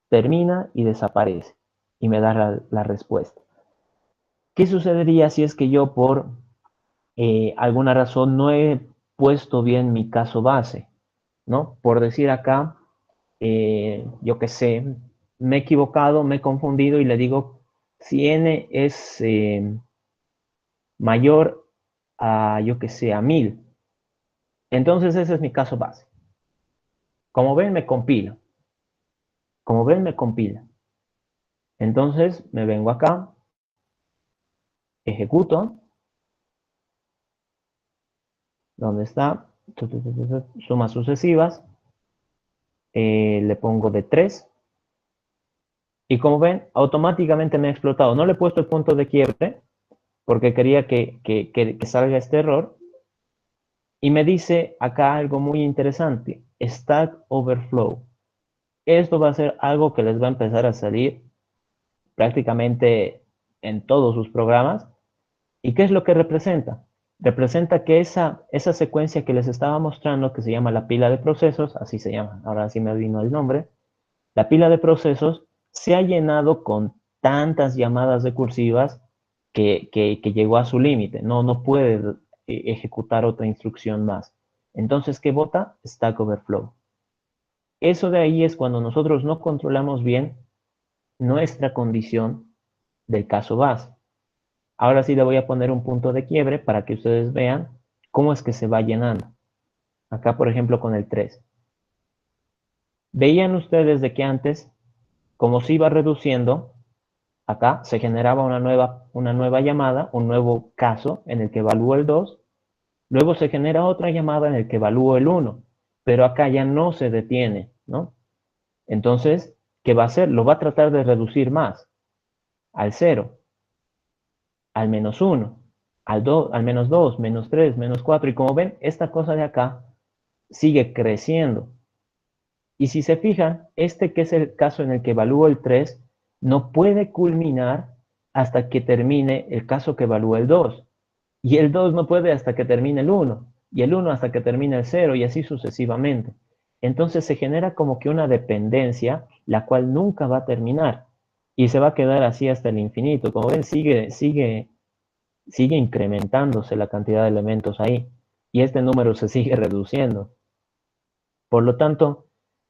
Termina y desaparece. Y me da la respuesta. ¿Qué sucedería si es que yo por alguna razón no he puesto bien mi caso base? ¿No? Por decir acá, yo qué sé, me he equivocado, me he confundido y le digo si n es mayor a, yo qué sé, a 1000. Entonces ese es mi caso base. Como ven, me compila. Como ven, me compila. Entonces me vengo acá, ejecuto, donde está, sumas sucesivas, le pongo de 3 y como ven, automáticamente me ha explotado. No le he puesto el punto de quiebre porque quería que salga este error y me dice acá algo muy interesante, Stack Overflow. Esto va a ser algo que les va a empezar a salir prácticamente en todos sus programas. ¿Y qué es lo que representa? Representa que esa secuencia que les estaba mostrando, que se llama la pila de procesos, así se llama, ahora sí me vino el nombre, la pila de procesos se ha llenado con tantas llamadas recursivas que llegó a su límite, no puede ejecutar otra instrucción más. Entonces, ¿qué bota? Stack Overflow. Eso de ahí es cuando nosotros no controlamos bien nuestra condición del caso base. Ahora sí le voy a poner un punto de quiebre para que ustedes vean cómo es que se va llenando. Acá, por ejemplo, con el 3. Veían ustedes de que antes, como se iba reduciendo, acá se generaba una nueva llamada, un nuevo caso en el que evalúo el 2. Luego se genera otra llamada en el que evalúo el 1. Pero acá ya no se detiene, ¿no? Entonces, ¿qué va a hacer? Lo va a tratar de reducir más. al 0, al menos 1, al menos 2, menos 3, menos 4. Y como ven, esta cosa de acá sigue creciendo. Y si se fijan, este que es el caso en el que evalúo el 3, no puede culminar hasta que termine el caso que evalúa el 2. Y el 2 no puede hasta que termine el 1. Y el 1 hasta que termine el 0 y así sucesivamente. Entonces se genera como que una dependencia, la cual nunca va a terminar. Y se va a quedar así hasta el infinito. Como ven, sigue incrementándose la cantidad de elementos ahí. Y este número se sigue reduciendo. Por lo tanto,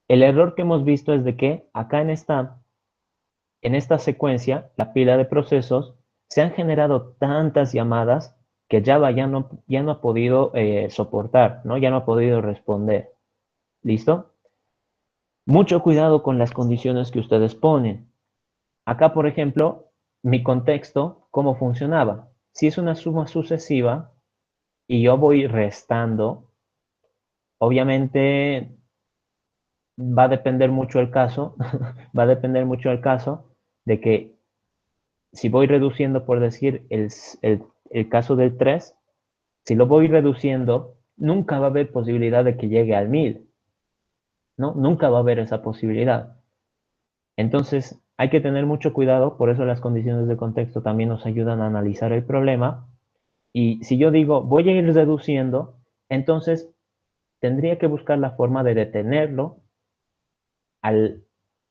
el error que hemos visto es de que acá en esta secuencia, la pila de procesos, se han generado tantas llamadas que Java ya no ha podido soportar, ¿no? Ya no ha podido responder. ¿Listo? Mucho cuidado con las condiciones que ustedes ponen. Acá, por ejemplo, mi contexto, ¿cómo funcionaba? Si es una suma sucesiva y yo voy restando, obviamente va a depender mucho el caso, va a depender mucho el caso de que si voy reduciendo, por decir, el caso del 3, si lo voy reduciendo, nunca va a haber posibilidad de que llegue al 1000, ¿no? Nunca va a haber esa posibilidad. Entonces, hay que tener mucho cuidado, por eso las condiciones de contexto también nos ayudan a analizar el problema. Y si yo digo, voy a ir reduciendo, entonces tendría que buscar la forma de detenerlo al,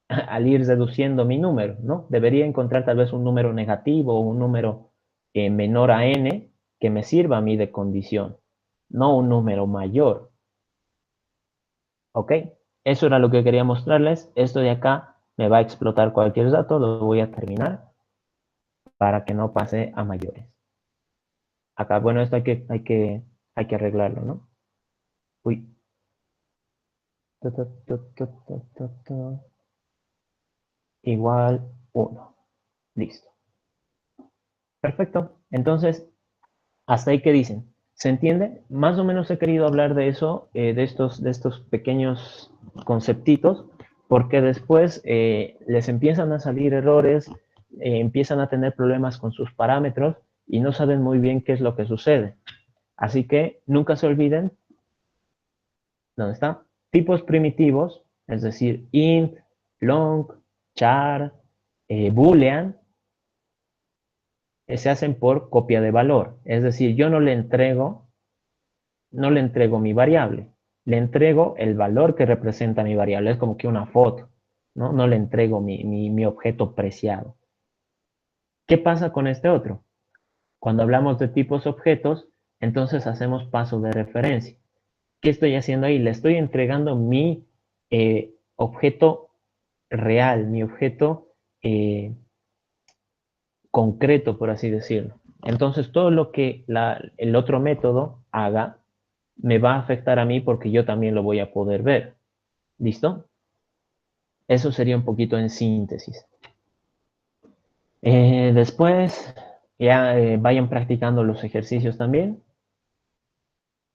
al ir reduciendo mi número, ¿no? Debería encontrar tal vez un número negativo o un número menor a n que me sirva a mí de condición, no un número mayor. ¿Ok? Eso era lo que quería mostrarles. Esto de acá me va a explotar cualquier dato, lo voy a terminar para que no pase a mayores. Acá, bueno, esto hay que arreglarlo, ¿no? Uy. Igual 1. Listo. Perfecto. Entonces, hasta ahí, ¿qué dicen? ¿Se entiende? Más o menos he querido hablar de eso, de estos pequeños conceptitos, porque después les empiezan a salir errores, empiezan a tener problemas con sus parámetros y no saben muy bien qué es lo que sucede. Así que nunca se olviden, ¿dónde está? Tipos primitivos, es decir, int, long, char, boolean, se hacen por copia de valor. Es decir, yo no le entrego mi variable, le entrego el valor que representa mi variable, es como que una foto, ¿no? No le entrego mi objeto preciado. ¿Qué pasa con este otro? Cuando hablamos de tipos objetos, entonces hacemos paso de referencia. ¿Qué estoy haciendo ahí? Le estoy entregando mi objeto real, mi objeto concreto, por así decirlo. Entonces, todo lo que el otro método haga me va a afectar a mí porque yo también lo voy a poder ver. ¿Listo? Eso sería un poquito en síntesis. Después, ya vayan practicando los ejercicios también.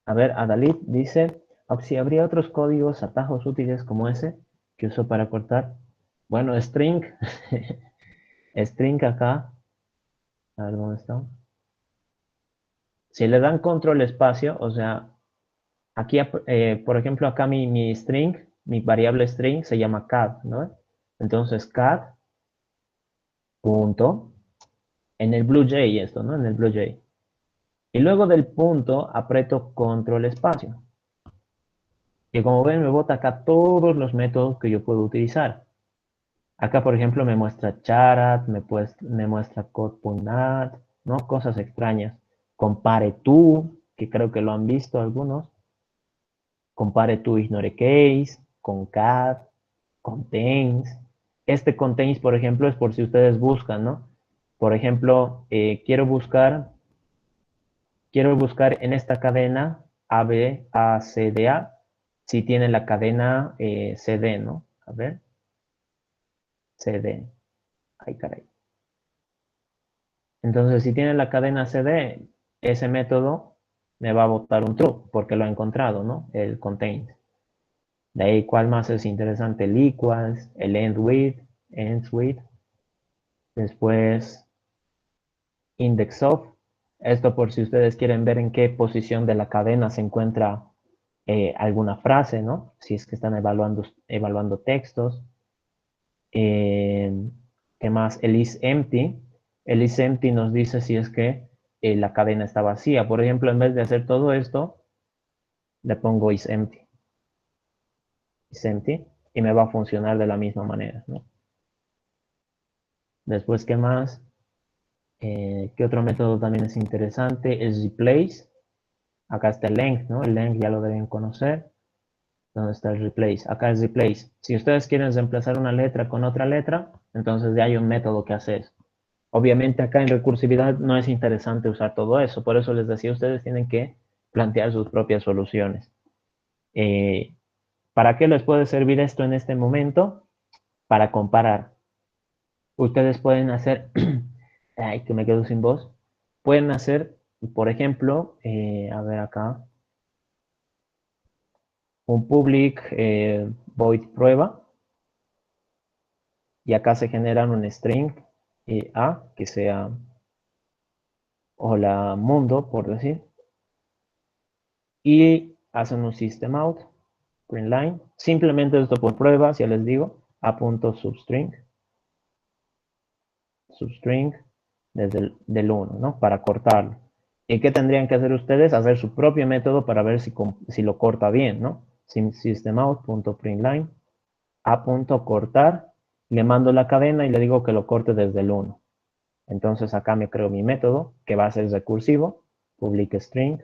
A ver, Adalid dice, si habría otros códigos, atajos útiles como ese que uso para cortar. Bueno, string, string acá. A ver, ¿dónde está? Si le dan control espacio, o sea, aquí, por ejemplo, acá mi string, mi variable string se llama cat, ¿no? Entonces, cat, punto, en el BlueJ esto, ¿no? En el BlueJ. Y luego del punto aprieto control espacio. Y como ven, me bota acá todos los métodos que yo puedo utilizar. Acá, por ejemplo, me muestra charat, me muestra code.nat, ¿no? Cosas extrañas. Compare to, que creo que lo han visto algunos. Compare to ignore case, concat, contains. Este contains, por ejemplo, es por si ustedes buscan, ¿no? Por ejemplo, quiero buscar en esta cadena A, B, A, C, D, A, si tiene la cadena CD, ¿no? A ver, CD. Ay, caray. Entonces, si tiene la cadena CD, ese método me va a botar un true, porque lo ha encontrado, ¿no? El contains. De ahí, ¿cuál más es interesante? El equals, el end with, ends with. Después, index of. Esto por si ustedes quieren ver en qué posición de la cadena se encuentra alguna frase, ¿no? Si es que están evaluando textos. ¿Qué más? El is empty. El is empty nos dice si es que la cadena está vacía. Por ejemplo, en vez de hacer todo esto, le pongo is empty. Is empty. Y me va a funcionar de la misma manera, ¿no? Después, ¿qué más? ¿Qué otro método también es interesante? Es replace. Acá está el length, ¿no? El length ya lo deben conocer. ¿Dónde está el replace? Acá es replace. Si ustedes quieren reemplazar una letra con otra letra, entonces ya hay un método que hace eso. Obviamente acá en recursividad no es interesante usar todo eso. Por eso les decía, ustedes tienen que plantear sus propias soluciones. ¿Para qué les puede servir esto en este momento? Para comparar. Ustedes pueden hacer, ay, que me quedo sin voz, pueden hacer, por ejemplo, a ver acá, un public void prueba, y acá se generan un string A, que sea hola mundo, por decir, y hacen un system out, print line, simplemente esto por pruebas, ya les digo, a.substring, substring desde del 1, ¿no? Para cortarlo. ¿Y qué tendrían que hacer ustedes? Hacer su propio método para ver si lo corta bien, ¿no? Systemout.println, a.cortar, le mando la cadena y le digo que lo corte desde el 1. Entonces acá me creo mi método, que va a ser recursivo, public string,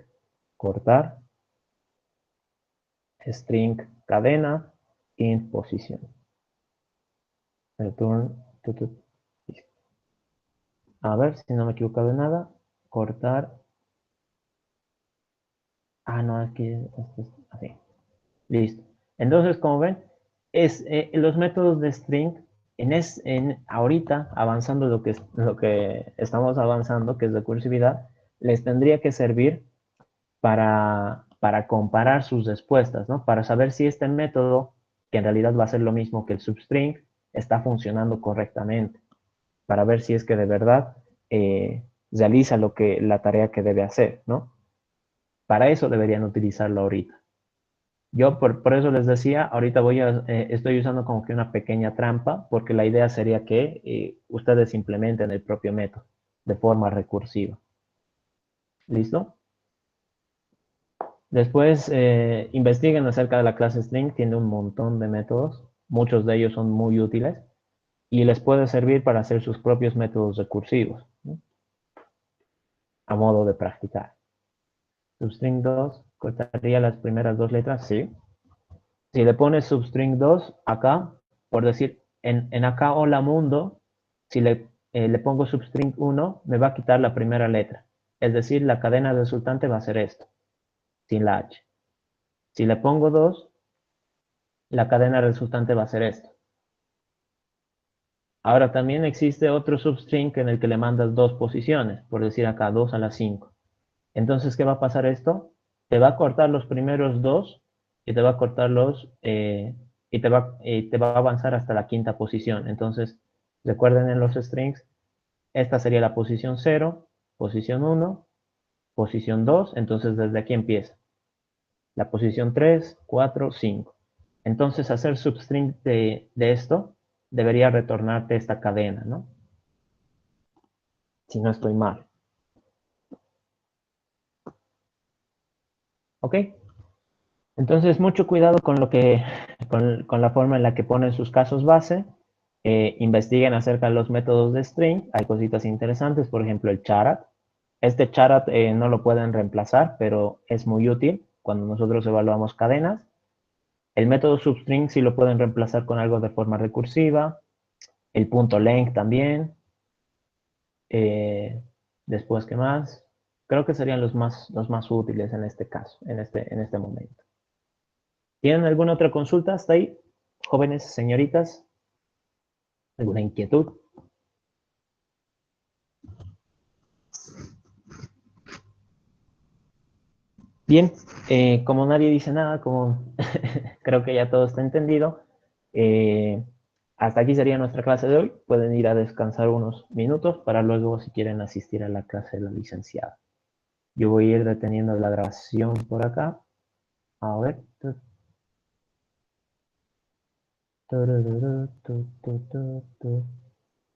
cortar, string cadena, int posición. Return, a ver si no me he equivocado de nada, cortar. Ah, no, aquí esto es así. Listo. Entonces, como ven, los métodos de string, ahorita, avanzando lo que estamos avanzando, que es recursividad, les tendría que servir para comparar sus respuestas, ¿no? Para saber si este método, que en realidad va a ser lo mismo que el substring, está funcionando correctamente. Para ver si es que de verdad realiza la tarea que debe hacer, ¿no? Para eso deberían utilizarlo ahorita. Yo por eso les decía, ahorita estoy usando como que una pequeña trampa, porque la idea sería que ustedes implementen el propio método de forma recursiva. ¿Listo? Después investiguen acerca de la clase string, tiene un montón de métodos, muchos de ellos son muy útiles y les puede servir para hacer sus propios métodos recursivos, ¿no? A modo de practicar. Substring 2, cortaría las primeras dos letras, sí. Si le pones substring 2 acá, por decir, en acá hola mundo, si le pongo substring 1, me va a quitar la primera letra. Es decir, la cadena resultante va a ser esto, sin la H. Si le pongo 2, la cadena resultante va a ser esto. Ahora también existe otro substring en el que le mandas dos posiciones, por decir acá 2 a la 5. Entonces, ¿qué va a pasar esto? Te va a cortar los primeros dos y te va a cortar te va a avanzar hasta la quinta posición. Entonces, recuerden en los strings, esta sería la posición 0, posición 1, posición 2, entonces desde aquí empieza. La posición 3, 4, 5. Entonces, hacer substring de esto debería retornarte esta cadena, ¿no? Si no estoy mal. ¿Ok? Entonces, mucho cuidado con la forma en la que ponen sus casos base. Investiguen acerca de los métodos de string. Hay cositas interesantes, por ejemplo, el charat. Este charat no lo pueden reemplazar, pero es muy útil cuando nosotros evaluamos cadenas. El método substring sí lo pueden reemplazar con algo de forma recursiva. El punto length también. Eh, Después, ¿qué más? Creo que serían los más útiles en este caso, en este momento. ¿Tienen alguna otra consulta hasta ahí? Jóvenes, señoritas, ¿alguna inquietud? Bien, como nadie dice nada, como creo que ya todo está entendido, eh, Hasta aquí sería nuestra clase de hoy. Pueden ir a descansar unos minutos para luego, si quieren, asistir a la clase de la licenciada. Yo voy a ir deteniendo la grabación por acá. A ver.